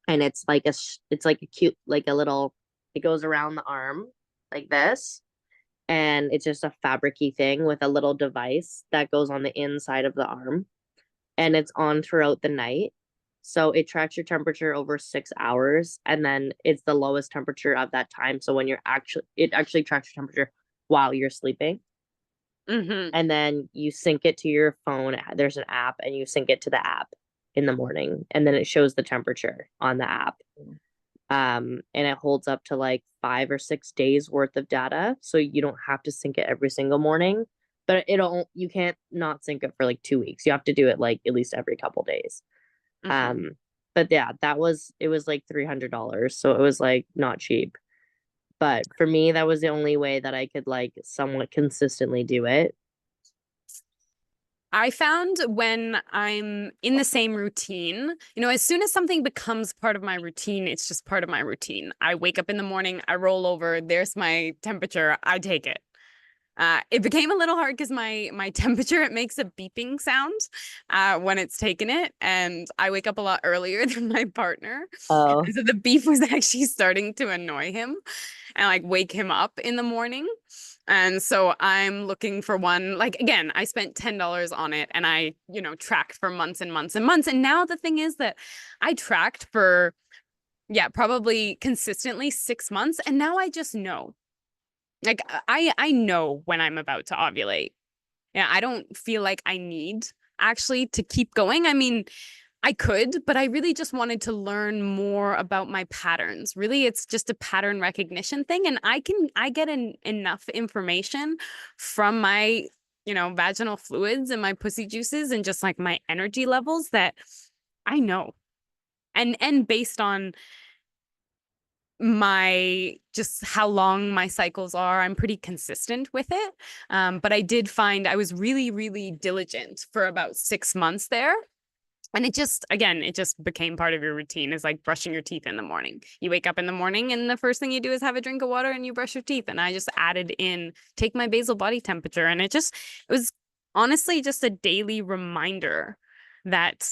and it's like a cute, like a little, it goes around the arm like this, and it's just a fabricy thing with a little device that goes on the inside of the arm, and it's on throughout the night. So it tracks your temperature over 6 hours, and then it's the lowest temperature of that time. So when it actually tracks your temperature while you're sleeping. And then you sync it to your phone. There's an app, and you sync it to the app in the morning, and then it shows the temperature on the app. And it holds up to like 5 or 6 days worth of data, so you don't have to sync it every single morning. But you can't not sync it for like 2 weeks. You have to do it like at least every couple days. But yeah, it was like $300, so it was like not cheap. But for me, that was the only way that I could like somewhat consistently do it. I found when I'm in the same routine, as soon as something becomes part of my routine, it's just part of my routine. I wake up in the morning, I roll over, there's my temperature, I take it. It became a little hard because my temperature, it makes a beeping sound when it's taken it, and I wake up a lot earlier than my partner. Oh, So the beep was actually starting to annoy him and like wake him up in the morning. And so I'm looking for one, like, again, I spent $10 on it, and I, tracked for months and months and months. And now the thing is that I tracked for, probably consistently 6 months. And now I just know, like, I know when I'm about to ovulate. Yeah, I don't feel like I need actually to keep going. I mean, I could, but I really just wanted to learn more about my patterns. Really, it's just a pattern recognition thing. And I get enough information from my, vaginal fluids and my pussy juices and just like my energy levels that I know. And based on my just how long my cycles are, I'm pretty consistent with it. But I did find I was really, really diligent for about 6 months there. And it just became part of your routine, is like brushing your teeth in the morning. You wake up in the morning and the first thing you do is have a drink of water and you brush your teeth. And I just added in, take my basal body temperature. And it was honestly just a daily reminder that,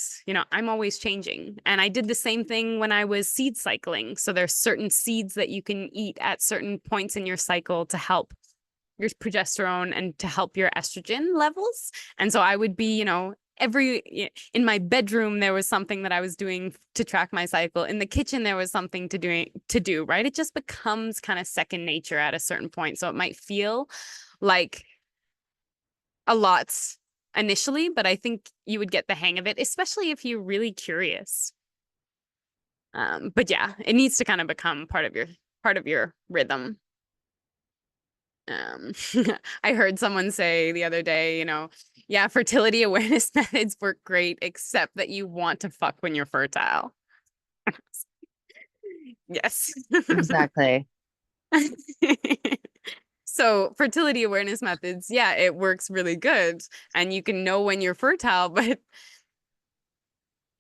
I'm always changing. And I did the same thing when I was seed cycling. So there's certain seeds that you can eat at certain points in your cycle to help your progesterone and to help your estrogen levels. And so I would be, in my bedroom, there was something that I was doing to track my cycle. In the kitchen, there was something to do, right? It just becomes kind of second nature at a certain point. So it might feel like a lot initially, but I think you would get the hang of it, especially if you're really curious. But yeah, it needs to kind of become part of your rhythm. I heard someone say the other day, yeah, fertility awareness methods work great, except that you want to fuck when you're fertile. Yes. exactly. So fertility awareness methods, yeah, it works really good. And you can know when you're fertile, but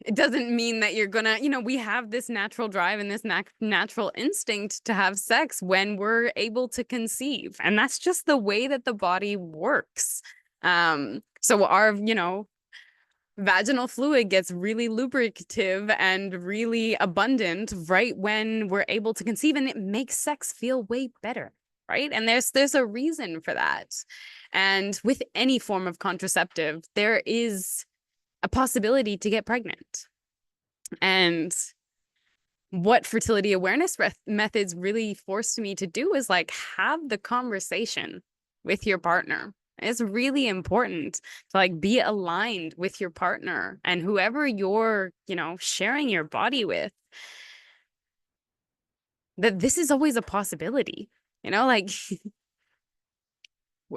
it doesn't mean that you're gonna, we have this natural drive and this natural instinct to have sex when we're able to conceive. And that's just the way that the body works. So our, vaginal fluid gets really lubricative and really abundant right when we're able to conceive, and it makes sex feel way better, right? And there's a reason for that. And with any form of contraceptive, there is a possibility to get pregnant. And what fertility awareness methods really forced me to do is like have the conversation with your partner. It's really important to like be aligned with your partner and whoever you're, sharing your body with, that this is always a possibility, like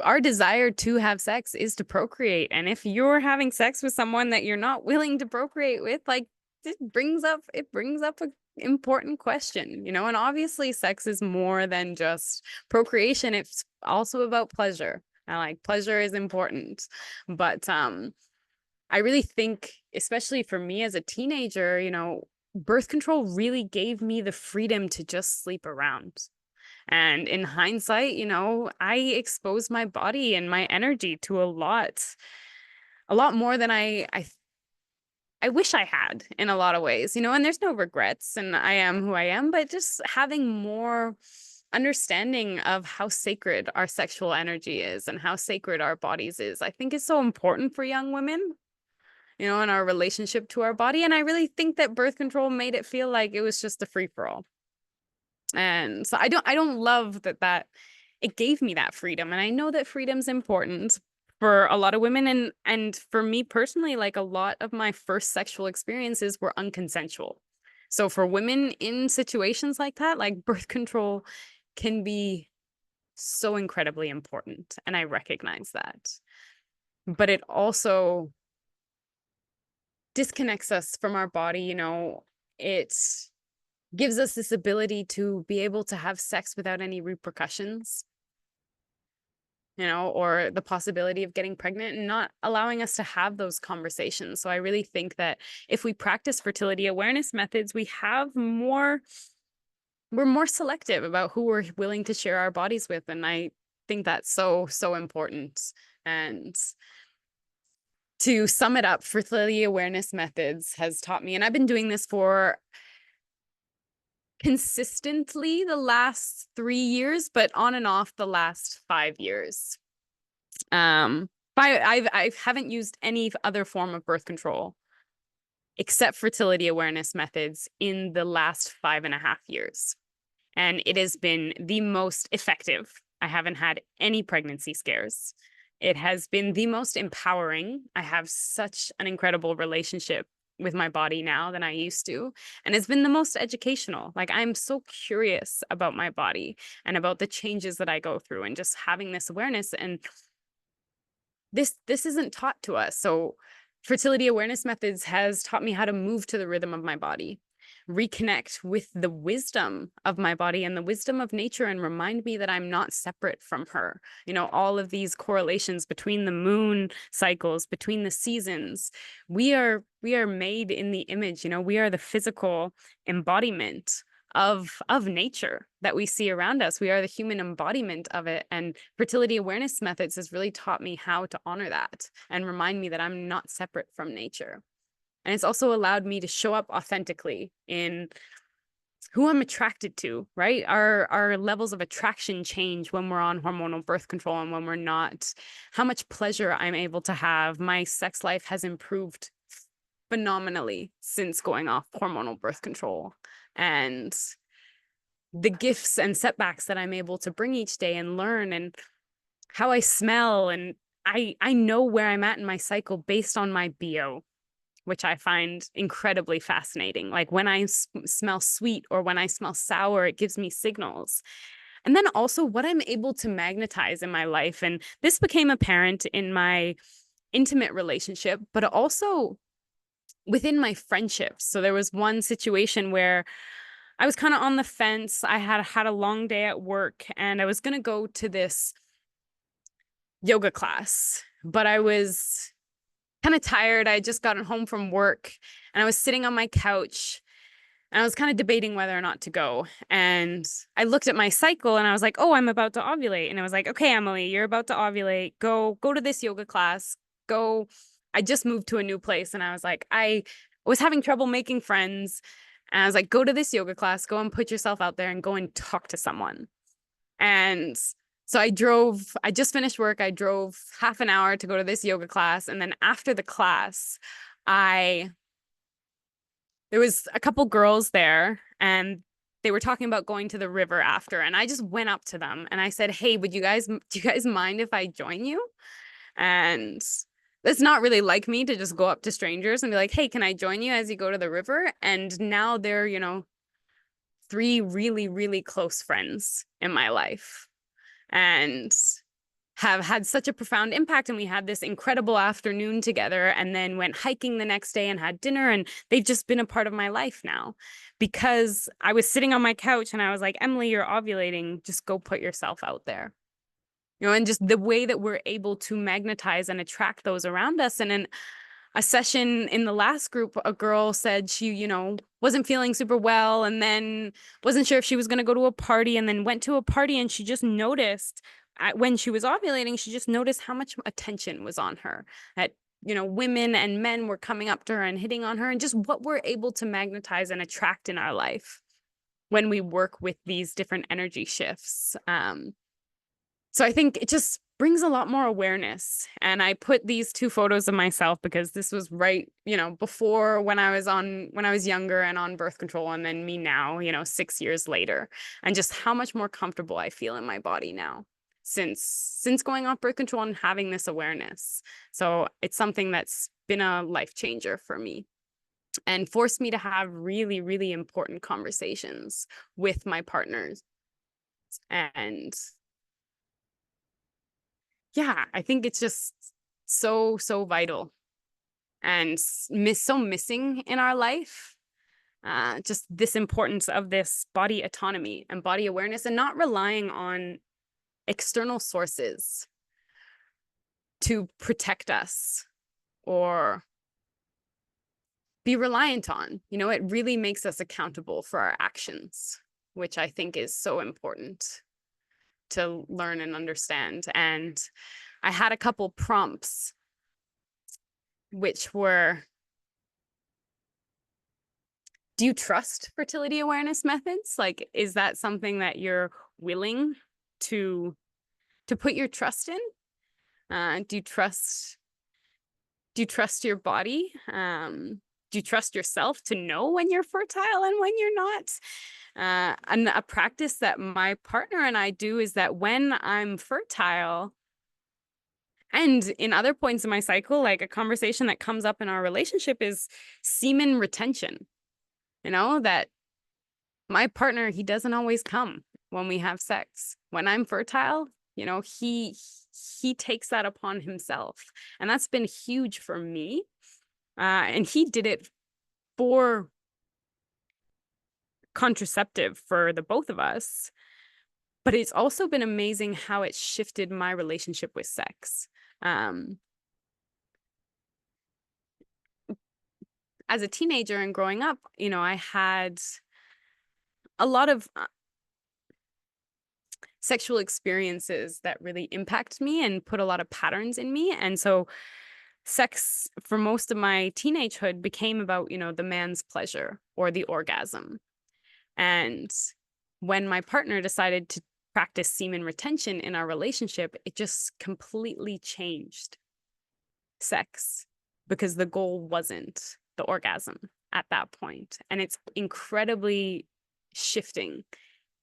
our desire to have sex is to procreate. And if you're having sex with someone that you're not willing to procreate with, like it brings up a important question, and obviously sex is more than just procreation. It's also about pleasure. And like pleasure is important. But I really think, especially for me as a teenager, birth control really gave me the freedom to just sleep around. And in hindsight, you know, I exposed my body and my energy to a lot more than I wish I had in a lot of ways, you know, and there's no regrets and I am who I am, but just having more understanding of how sacred our sexual energy is and how sacred our bodies is, I think is so important for young women, you know, in our relationship to our body. And I really think that birth control made it feel like it was just a free for all. And so I don't love that it gave me that freedom. And I know that freedom's important for a lot of women, and for me personally, like a lot of my first sexual experiences were unconsensual. So for women in situations like that, like birth control can be so incredibly important, and I recognize that. But it also disconnects us from our body, you know. It gives us this ability to be able to have sex without any repercussions, you know, or the possibility of getting pregnant, and not allowing us to have those conversations. So I really think that if we practice fertility awareness methods, we're more selective about who we're willing to share our bodies with. And I think that's so, so important. And to sum it up, fertility awareness methods has taught me, and I've been doing this for consistently the last 3 years, but on and off the last 5 years. I haven't used any other form of birth control except fertility awareness methods in the last 5.5 years. And it has been the most effective. I haven't had any pregnancy scares. It has been the most empowering. I have such an incredible relationship with my body now than I used to. And it's been the most educational. Like, I'm so curious about my body and about the changes that I go through, and just having this awareness. And this isn't taught to us. So fertility awareness methods has taught me how to move to the rhythm of my body, reconnect with the wisdom of my body and the wisdom of nature, and remind me that I'm not separate from her. You know, all of these correlations between the moon cycles, between the seasons, we are made in the image, you know, we are the physical embodiment of nature that we see around us. We are the human embodiment of it. And fertility awareness methods has really taught me how to honor that and remind me that I'm not separate from nature. And it's also allowed me to show up authentically in who I'm attracted to, right? Our levels of attraction change when we're on hormonal birth control and when we're not. How much pleasure I'm able to have. My sex life has improved phenomenally since going off hormonal birth control. And the gifts and setbacks that I'm able to bring each day and learn, and how I smell. And I know where I'm at in my cycle based on my BO, which I find incredibly fascinating. Like when I smell sweet or when I smell sour, it gives me signals. And then also what I'm able to magnetize in my life. And this became apparent in my intimate relationship, but also within my friendships. So there was one situation where I was kind of on the fence. I had a long day at work and I was going to go to this yoga class, but I was kind of tired. I had just gotten home from work and I was sitting on my couch and I was kind of debating whether or not to go. And I looked at my cycle and I was like, oh, I'm about to ovulate. And I was like, okay, Emily, you're about to ovulate. Go to this yoga class. Go. I just moved to a new place and I was like, I was having trouble making friends. And I was like, go to this yoga class, go and put yourself out there and go and talk to someone. And so I just finished work. I drove half an hour to go to this yoga class. And then after the class, there was a couple girls there and they were talking about going to the river after. And I just went up to them and I said, hey, do you guys mind if I join you? And it's not really like me to just go up to strangers and be like, hey, can I join you as you go to the river? And now they're, 3 really, really close friends in my life and have had such a profound impact. And we had this incredible afternoon together and then went hiking the next day and had dinner. And they've just been a part of my life now because I was sitting on my couch and I was like, Emily, you're ovulating. Just go put yourself out there. And just the way that we're able to magnetize and attract those around us. And then a session in the last group, a girl said she, wasn't feeling super well and then wasn't sure if she was going to go to a party, and then went to a party, and she just noticed when she was ovulating, she just noticed how much attention was on her. That, women and men were coming up to her and hitting on her, and just what we're able to magnetize and attract in our life when we work with these different energy shifts. So I think it just brings a lot more awareness. And I put these 2 photos of myself because this was right, before when I was younger and on birth control, and then me now, 6 years later, and just how much more comfortable I feel in my body now since going off birth control and having this awareness. So it's something that's been a life changer for me and forced me to have really, really important conversations with my partners. And yeah, I think it's just so, so vital and so missing in our life. Just this importance of this body autonomy and body awareness, and not relying on external sources to protect us or be reliant on. It really makes us accountable for our actions, which I think is so important to learn and understand. And I had a couple prompts, which were, do you trust fertility awareness methods? Like, is that something that you're willing to put your trust in? Do you trust your body? Do you trust yourself to know when you're fertile and when you're not? And a practice that my partner and I do is that when I'm fertile, and in other points in my cycle, like a conversation that comes up in our relationship is semen retention. That my partner, he doesn't always come when we have sex. When I'm fertile, he takes that upon himself. And that's been huge for me. And he did it for contraceptive for the both of us. But it's also been amazing how it shifted my relationship with sex. As a teenager and growing up, I had a lot of sexual experiences that really impacted me and put a lot of patterns in me. And so sex for most of my teenagehood became about, the man's pleasure or the orgasm. And when my partner decided to practice semen retention in our relationship, it just completely changed sex, because the goal wasn't the orgasm at that point. And it's incredibly shifting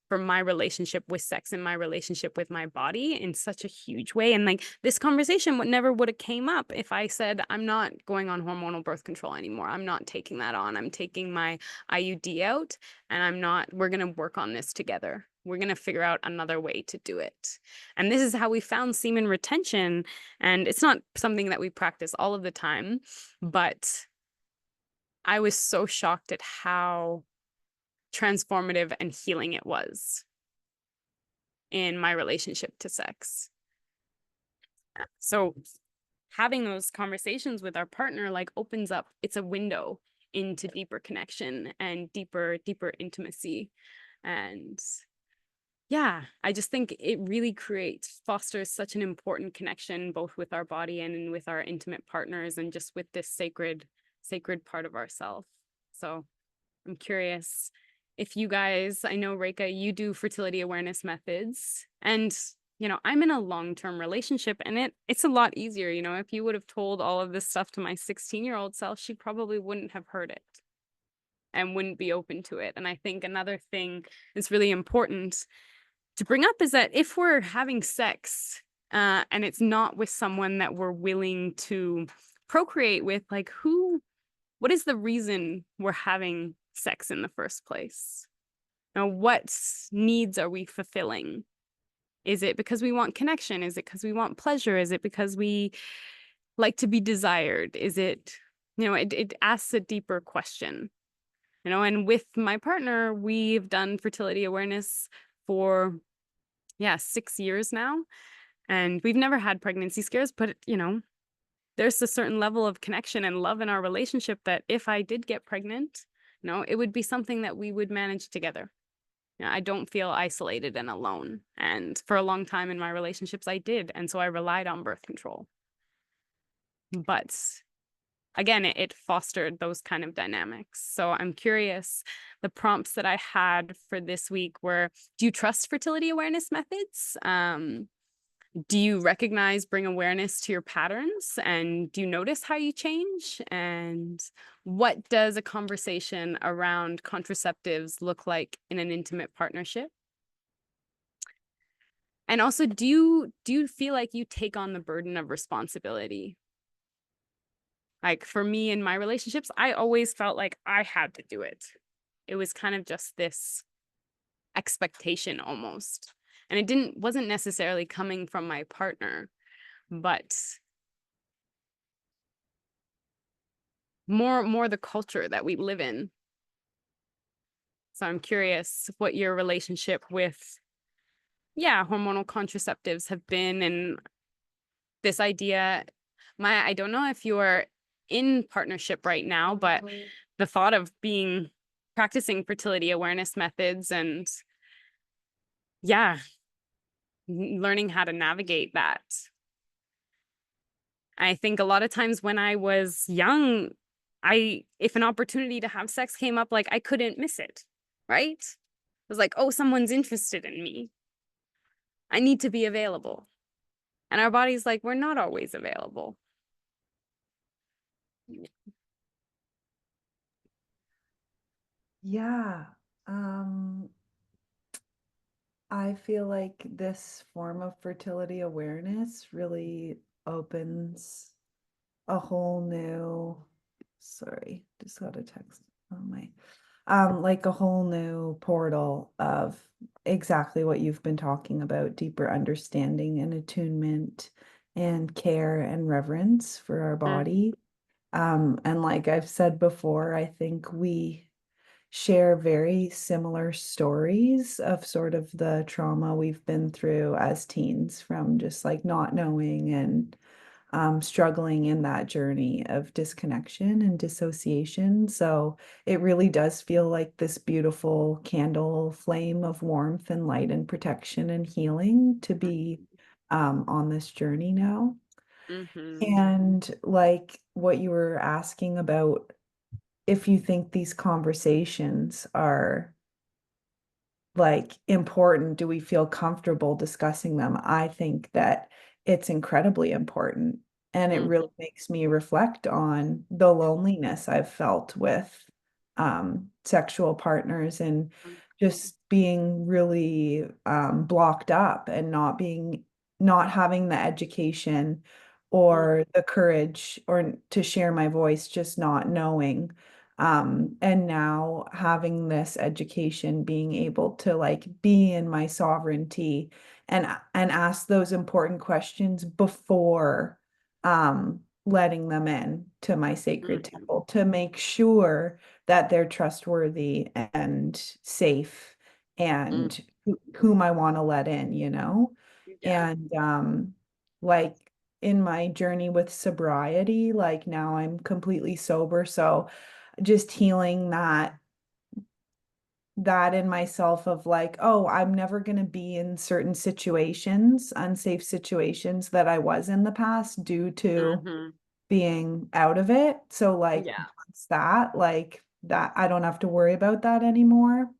for my relationship with sex and my relationship with my body in such a huge way. And like, this conversation never would have came up if I said, I'm not going on hormonal birth control anymore. I'm not taking that on. I'm taking my IUD out, and we're going to work on this together. We're going to figure out another way to do it. And this is how we found semen retention. And it's not something that we practice all of the time, but I was so shocked at how transformative and healing it was in my relationship to sex. So having those conversations with our partner opens up, it's a window into deeper connection and deeper intimacy. And yeah, I just think it really fosters such an important connection, both with our body and with our intimate partners, and just with this sacred part of ourself. So I'm curious if you guys, I know, Rekha, you do fertility awareness methods, and I'm in a long-term relationship, and it's a lot easier. If you would have told all of this stuff to my 16-year-old self, she probably wouldn't have heard it and wouldn't be open to it. And I think another thing that's really important to bring up is that if we're having sex and it's not with someone that we're willing to procreate with, what is the reason we're having sex in the first place? What needs are we fulfilling? Is it because we want connection? Is it because we want pleasure? Is it because we like to be desired? Is it, it asks a deeper question. And with my partner, we've done fertility awareness for 6 years now, and we've never had pregnancy scares, but there's a certain level of connection and love in our relationship that if I did get pregnant, it would be something that we would manage together. I don't feel isolated and alone. And for a long time in my relationships, I did. And so I relied on birth control. But again, it fostered those kind of dynamics. So I'm curious, the prompts that I had for this week were, do you trust fertility awareness methods? Do you recognize, bring awareness to your patterns? And do you notice how you change? And what does a conversation around contraceptives look like in an intimate partnership? And also, do you feel like you take on the burden of responsibility? Like for me in my relationships, I always felt like I had to do it. It was kind of just this expectation almost. And wasn't necessarily coming from my partner, but more the culture that we live in. So I'm curious what your relationship with, hormonal contraceptives have been, and this idea. I don't know if you're in partnership right now, but the thought of practicing fertility awareness methods and learning how to navigate that. I think a lot of times when I was young, if an opportunity to have sex came up, like I couldn't miss it, right? It was like, oh, someone's interested in me. I need to be available. And our body's like, we're not always available. Yeah. Um, I feel like this form of fertility awareness really opens a whole new, sorry, just got a text on my, like a whole new portal of exactly what you've been talking about, deeper understanding and attunement and care and reverence for our body. And like I've said before, I think we share very similar stories of sort of the trauma we've been through as teens, from just like not knowing and struggling in that journey of disconnection and dissociation. So it really does feel like this beautiful candle flame of warmth and light and protection and healing to be on this journey now. Mm-hmm. And like what you were asking about, if you think these conversations are like important, do we feel comfortable discussing them? I think that it's incredibly important. And it really makes me reflect on the loneliness I've felt with sexual partners, and just being really blocked up and not having the education or the courage or to share my voice, just not knowing. And now having this education, being able to like be in my sovereignty and ask those important questions before letting them in to my sacred temple, to make sure that they're trustworthy and safe and whom I want to let in, Yeah. And like in my journey with sobriety, like now I'm completely sober, so just healing that in myself of like, oh, I'm never going to be in certain situations, unsafe situations that I was in the past due to being out of it. So like Yeah. once that, like that, I don't have to worry about that anymore.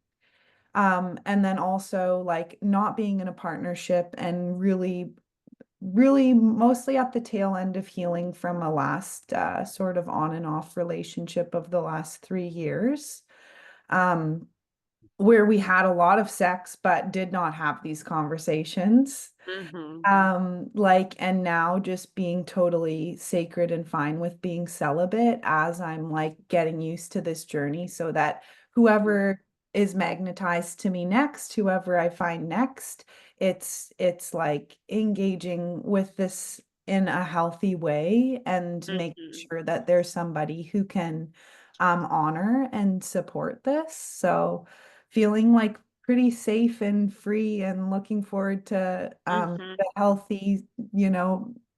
And then also like not being in a partnership and really mostly at the tail end of healing from a last sort of on and off relationship of the last 3 years, um, where we had a lot of sex but did not have these conversations. Like, and now just being totally sacred and fine with being celibate as I'm like getting used to this journey, so that whoever is magnetized to me next, whoever I find next, it's like engaging with this in a healthy way and making sure that there's somebody who can honor and support this. So feeling like pretty safe and free and looking forward to the healthy,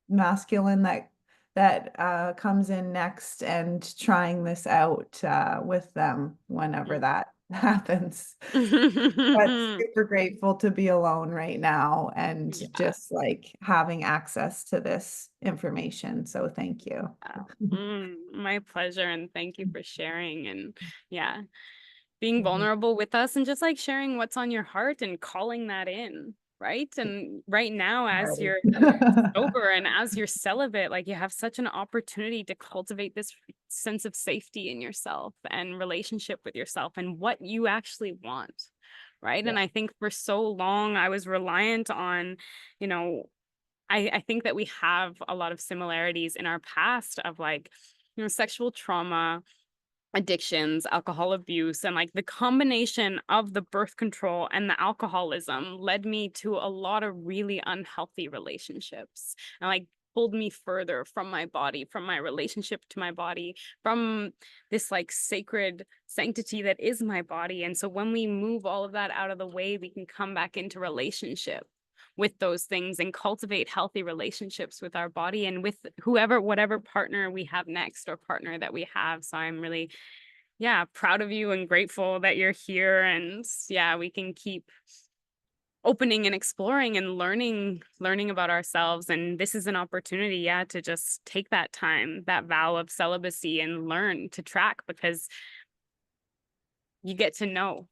masculine that that comes in next and trying this out with them whenever that happens. But super grateful to be alone right now and Yeah. just like having access to this information. So thank you. My pleasure, and thank you for sharing, and yeah, being vulnerable with us and just like sharing what's on your heart and calling that in, right? And right now, as you're sober and as you're celibate, like you have such an opportunity to cultivate this sense of safety in yourself and relationship with yourself and what you actually want, right? And I think for so long I was reliant on, you know, I think that we have a lot of similarities in our past of like, sexual trauma, addictions, alcohol abuse, and like the combination of the birth control and the alcoholism led me to a lot of really unhealthy relationships, and like pulled me further from my body, from my relationship to my body, from this like sacred sanctity that is my body. And so when we move all of that out of the way, we can come back into relationship with those things and cultivate healthy relationships with our body and with whoever, whatever partner we have next or partner that we have. So I'm really, yeah, proud of you and grateful that you're here. And yeah, we can keep opening and exploring and learning about ourselves. And this is an opportunity, yeah, to just take that time, that vow of celibacy, and learn to track, because you get to know.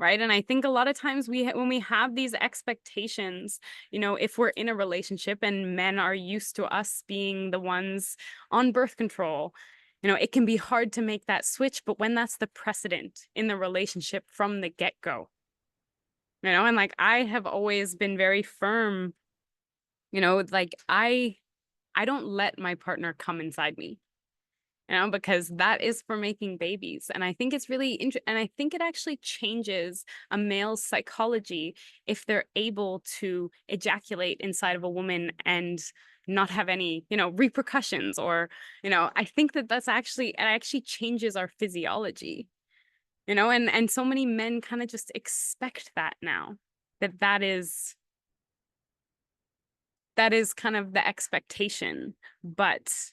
Right. And I think a lot of times when we have these expectations, if we're in a relationship and men are used to us being the ones on birth control, it can be hard to make that switch. But when that's the precedent in the relationship from the get-go, and like I have always been very firm, like I don't let my partner come inside me, because that is for making babies. And I think it's really interesting. And I think it actually changes a male's psychology if they're able to ejaculate inside of a woman and not have any, repercussions, or, I think that it actually changes our physiology, and so many men kind of just expect that now, that is kind of the expectation, but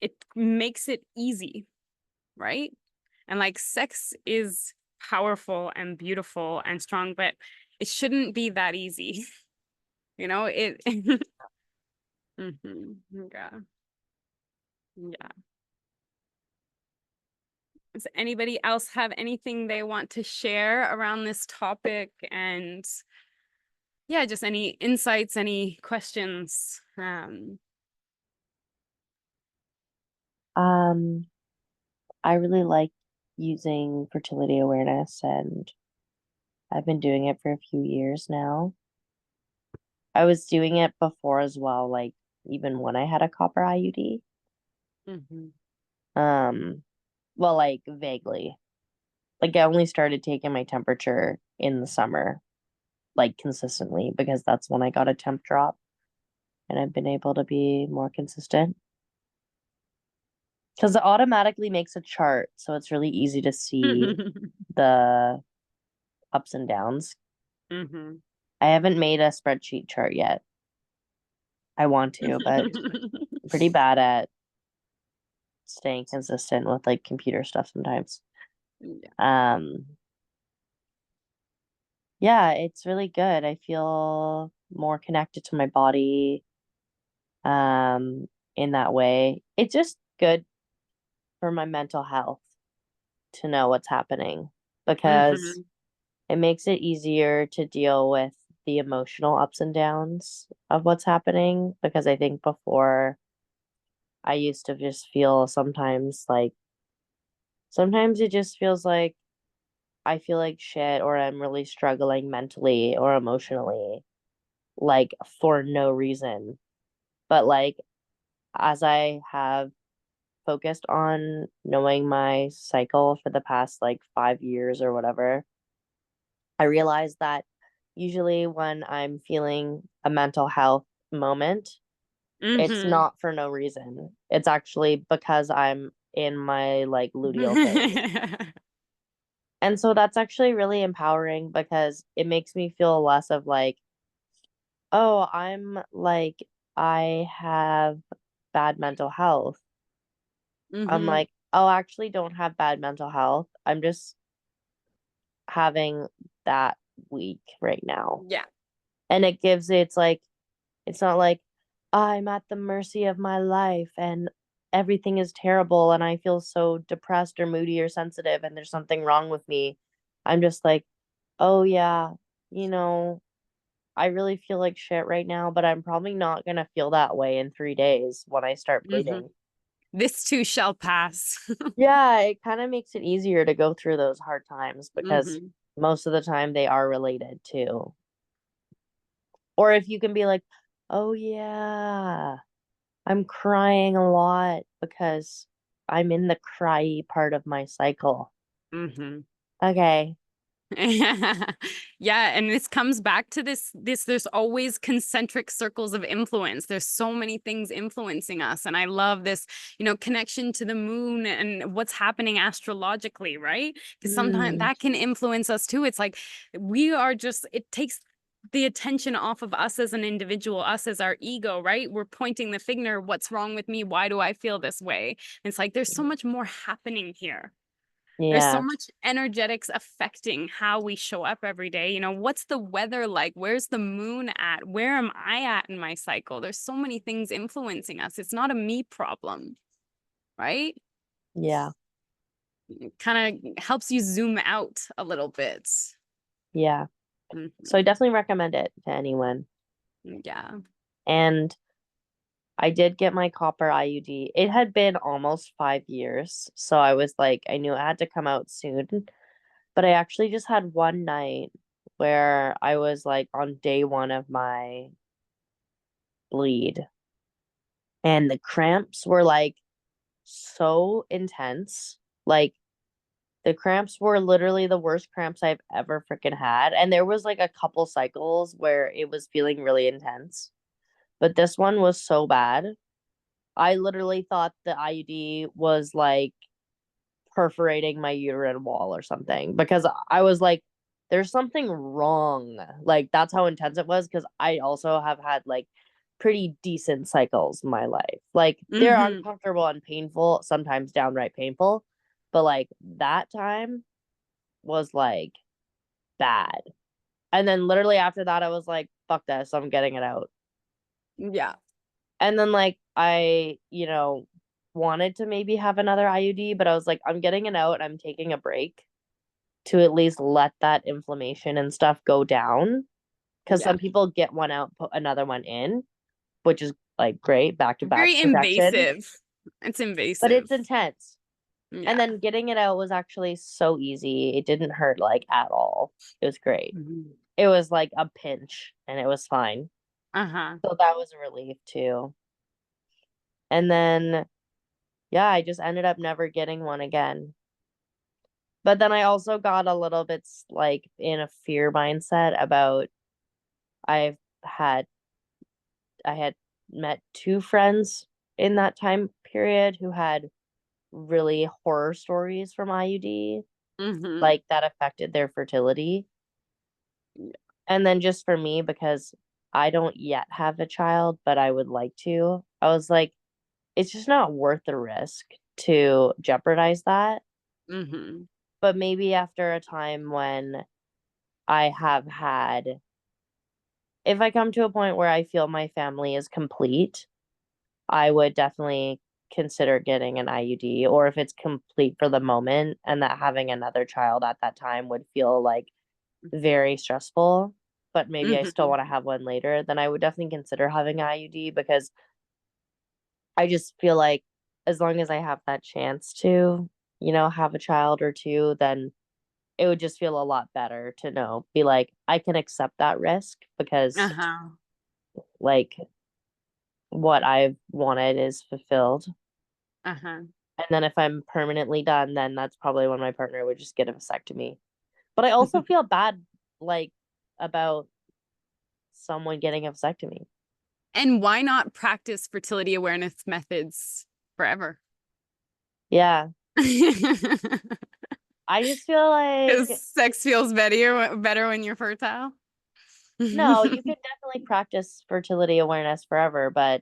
it makes it easy, right? And like sex is powerful and beautiful and strong, but it shouldn't be that easy. It yeah. Yeah. Does anybody else have anything they want to share around this topic? And yeah, just any insights, any questions? I really like using fertility awareness, and I've been doing it for a few years now. I was doing it before as well, like even when I had a copper IUD. Mhm. Well, like vaguely. Like I only started taking my temperature in the summer, like consistently, because that's when I got a temp drop, and I've been able to be more consistent. Because it automatically makes a chart, so it's really easy to see the ups and downs. Mhm. I haven't made a spreadsheet chart yet. I want to, but I'm pretty bad at staying consistent with like computer stuff sometimes. Yeah. Yeah, it's really good. I feel more connected to my body in that way. It's just good for my mental health to know what's happening, because Mhm. it makes it easier to deal with the emotional ups and downs of what's happening. Because I think before, I used to just feel sometimes it just feels like I feel like shit, or I'm really struggling mentally or emotionally, like for no reason. But like as I have focused on knowing my cycle for the past like 5 years or whatever, I realized that usually when I'm feeling a mental health moment, it's Mhm. not for no reason. It's actually because I'm in my like luteal phase. And so that's actually really empowering, because it makes me feel less of like, oh, I'm like, I have bad mental health. I'm like, oh, I actually don't have bad mental health. I'm just having that week right now. Yeah. And it's like, it's not like I'm at the mercy of my life and everything is terrible and I feel so depressed or moody or sensitive and there's something wrong with me. I'm just like, oh yeah, you know, I really feel like shit right now, but I'm probably not gonna feel that way in 3 days when I start bleeding. This too shall pass. Yeah, it kind of makes it easier to go through those hard times because most of the time they are related to. Or if you can be like, oh yeah, I'm crying a lot because I'm in the cryy part of my cycle. Okay. Yeah, and this comes back to this there's always concentric circles of influence. There's so many things influencing us, and I love this, connection to the moon and what's happening astrologically, right? Because sometimes that can influence us too. It's like it takes the attention off of us as an individual, us as our ego, right? We're pointing the finger, what's wrong with me? Why do I feel this way? It's like there's so much more happening here. There's so Yeah. much energetics affecting how we show up every day. What's the weather like? Where's the moon at? Where am I at in my cycle? There's so many things influencing us. It's not a me problem, right? Yeah. It kind of helps you zoom out a little bit. Yeah. So I definitely recommend it to anyone. Yeah. And I did get my copper IUD. It had been almost 5 years. So I was like, I knew it had to come out soon. But I actually just had one night where I was like on day 1 of my bleed. And the cramps were like so intense. Like the cramps were literally the worst cramps I've ever freaking had. And there was like a couple cycles where it was feeling really intense. But this one was so bad. I literally thought the IUD was like perforating my uterine wall or something because I was like, there's something wrong. Like, that's how intense it was because I also have had like pretty decent cycles in my life. Like, they're uncomfortable and painful, sometimes downright painful. But like, that time was like bad. And then literally after that, I was like, fuck this, I'm getting it out. Yeah. And then like I, wanted to maybe have another IUD, but I was like, I'm getting it out. I'm taking a break to at least let that inflammation and stuff go down. Because some people get one out, put another one in, which is like great, back to back Very protection. invasive. It's invasive. But it's intense. Yeah. And then getting it out was actually so easy. It didn't hurt like at all. It was great. It was like a pinch and it was fine. So that was a relief too. And then, yeah, I just ended up never getting one again. But then I also got a little bit like in a fear mindset about I had met 2 friends in that time period who had really horror stories from IUD, like that affected their fertility. And then just for me, because I don't yet have a child, but I would like to, I was like, it's just not worth the risk to jeopardize that. But maybe after a time when I have had, if I come to a point where I feel my family is complete, I would definitely consider getting an IUD, or if it's complete for the moment and that having another child at that time would feel like very stressful, but maybe I still want to have one later, then I would definitely consider having an IUD because I just feel like as long as I have that chance to, have a child or 2, then it would just feel a lot better to be like, I can accept that risk because like what I've wanted is fulfilled. And then if I'm permanently done, then that's probably when my partner would just get a vasectomy. But I also feel bad like about someone getting a vasectomy. And why not practice fertility awareness methods forever? Yeah. I just feel like sex feels better when you're fertile. No, you can definitely practice fertility awareness forever, but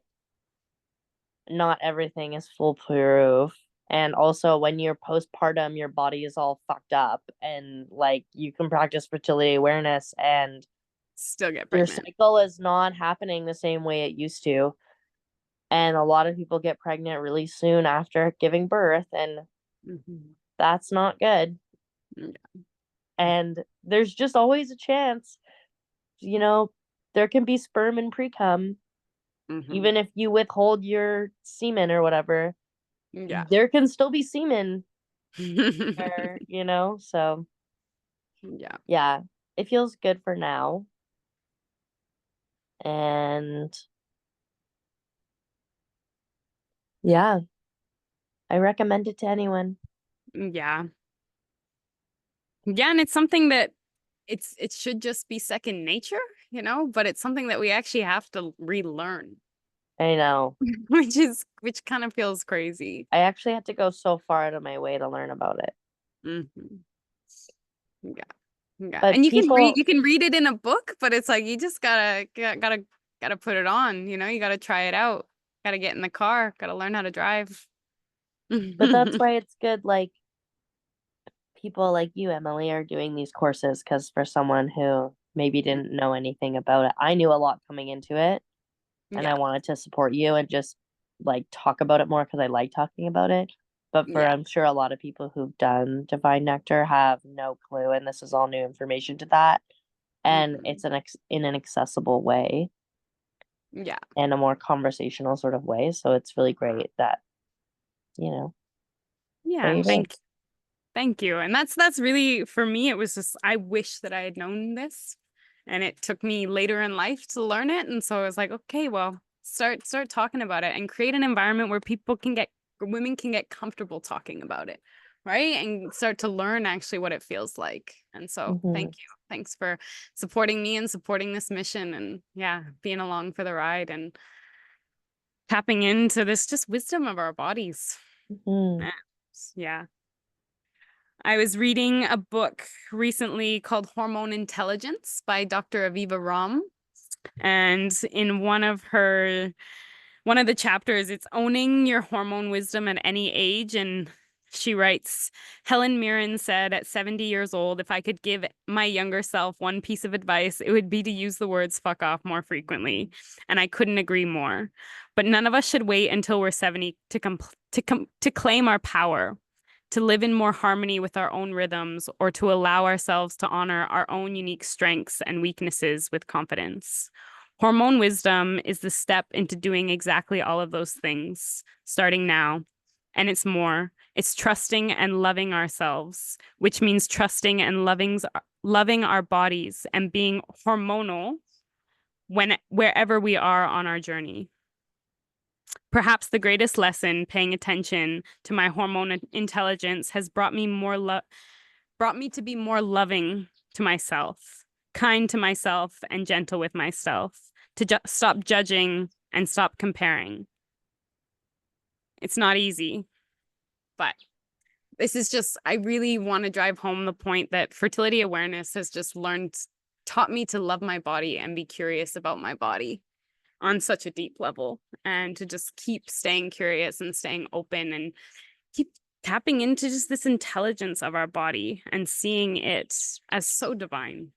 not everything is foolproof. And also, when you're postpartum, your body is all fucked up, and like you can practice fertility awareness, and Still get your pregnant. cycle is not happening the same way it used to. And a lot of people get pregnant really soon after giving birth, and Mhm. that's not good. Yeah. And there's just always a chance, you know, there can be sperm in pre-cum, Mhm. even if you withhold your semen or whatever, Yeah. there can still be semen there, so Yeah. yeah, it feels good for now. And yeah, I recommend it to anyone. Yeah. Yeah, and it's something that it should just be second nature, but it's something that we actually have to relearn, I know. which kind of feels crazy. I actually had to go so far out of my way to learn about it. Hmm. Yeah. Yeah. But And people, you can read it in a book, but it's like you just gotta put it on, you gotta try it out. Gotta get in the car, gotta learn how to drive. but that's why it's good, like, people like you, Emily, are doing these courses, because for someone who maybe didn't know anything about it, I knew a lot coming into it, and I Yeah. wanted to support you and just like talk about it more because I like talking about it. But for, Yeah. I'm sure, a lot of people who've done Divine Nectar have no clue, and this is all new information to that. And Mhm. it's in an accessible way Yeah. and a more conversational sort of way. So it's really great that, you know, there Yeah. you go. Thank you. And that's really, for me, it was just, I wish that I had known this. And it took me later in life to learn it. And so I was like, okay, well, start talking about it and create an environment where women can get comfortable talking about it. Right. And start to learn actually what it feels like. And so thank Hmm. you. Thanks for supporting me and supporting this mission, and yeah, being along for the ride and tapping into this just wisdom of our bodies. Hmm. And yeah. I was reading a book recently called Hormone Intelligence by Dr. Aviva Romm. And in one of the chapters, it's owning your hormone wisdom at any age. And she writes, Helen Mirren said at 70 years old, if I could give my younger self one piece of advice, it would be to use the words fuck off more frequently. And I couldn't agree more. But none of us should wait until we're 70 to claim our power, to live in more harmony with our own rhythms, or to allow ourselves to honor our own unique strengths and weaknesses with confidence. Hormone wisdom is the step into doing exactly all of those things, starting now. And it's more. It's trusting and loving ourselves, which means trusting and loving our bodies and being hormonal wherever we are on our journey. Perhaps the greatest lesson, paying attention to my hormone intelligence, has brought me to be more loving to myself, kind to myself, and gentle with myself, to stop judging and stop comparing. It's not easy, but this is just, I really want to drive home the point that fertility awareness has just taught me to love my body and be curious about my body on such a deep level, and to just keep staying curious and staying open and keep tapping into just this intelligence of our body and seeing it as so divine.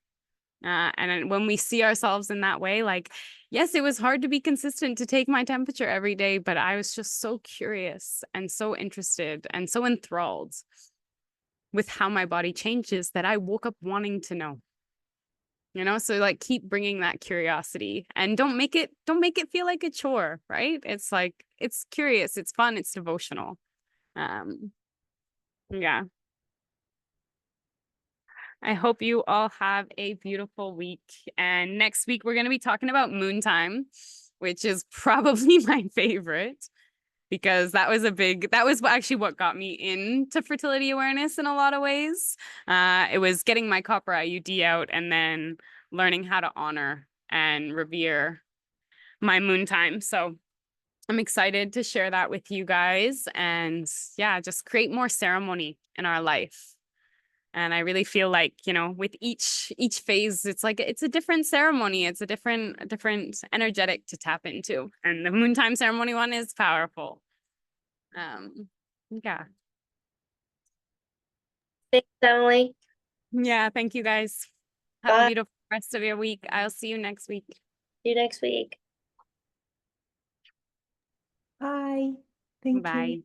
When we see ourselves in that way, like, yes, it was hard to be consistent to take my temperature every day, but I was just so curious and so interested and so enthralled with how my body changes that I woke up wanting to know. So like keep bringing that curiosity, and don't make it feel like a chore, right? It's like, it's curious, it's fun, it's devotional. Um, yeah. I hope you all have a beautiful week. And next week, we're going to be talking about moon time, which is probably my favorite, because that was actually what got me into fertility awareness in a lot of ways. It was getting my copper IUD out and then learning how to honor and revere my moon time. So I'm excited to share that with you guys, and yeah, just create more ceremony in our life. And I really feel like, you know, with each phase, it's like it's a different ceremony. It's a different energetic to tap into. And the Moontime ceremony one is powerful. Yeah. Thanks, Emily. Yeah, thank you guys. Have a Bye. beautiful rest of your week. I'll see you next week. See you next week. Bye. Thank you. Bye.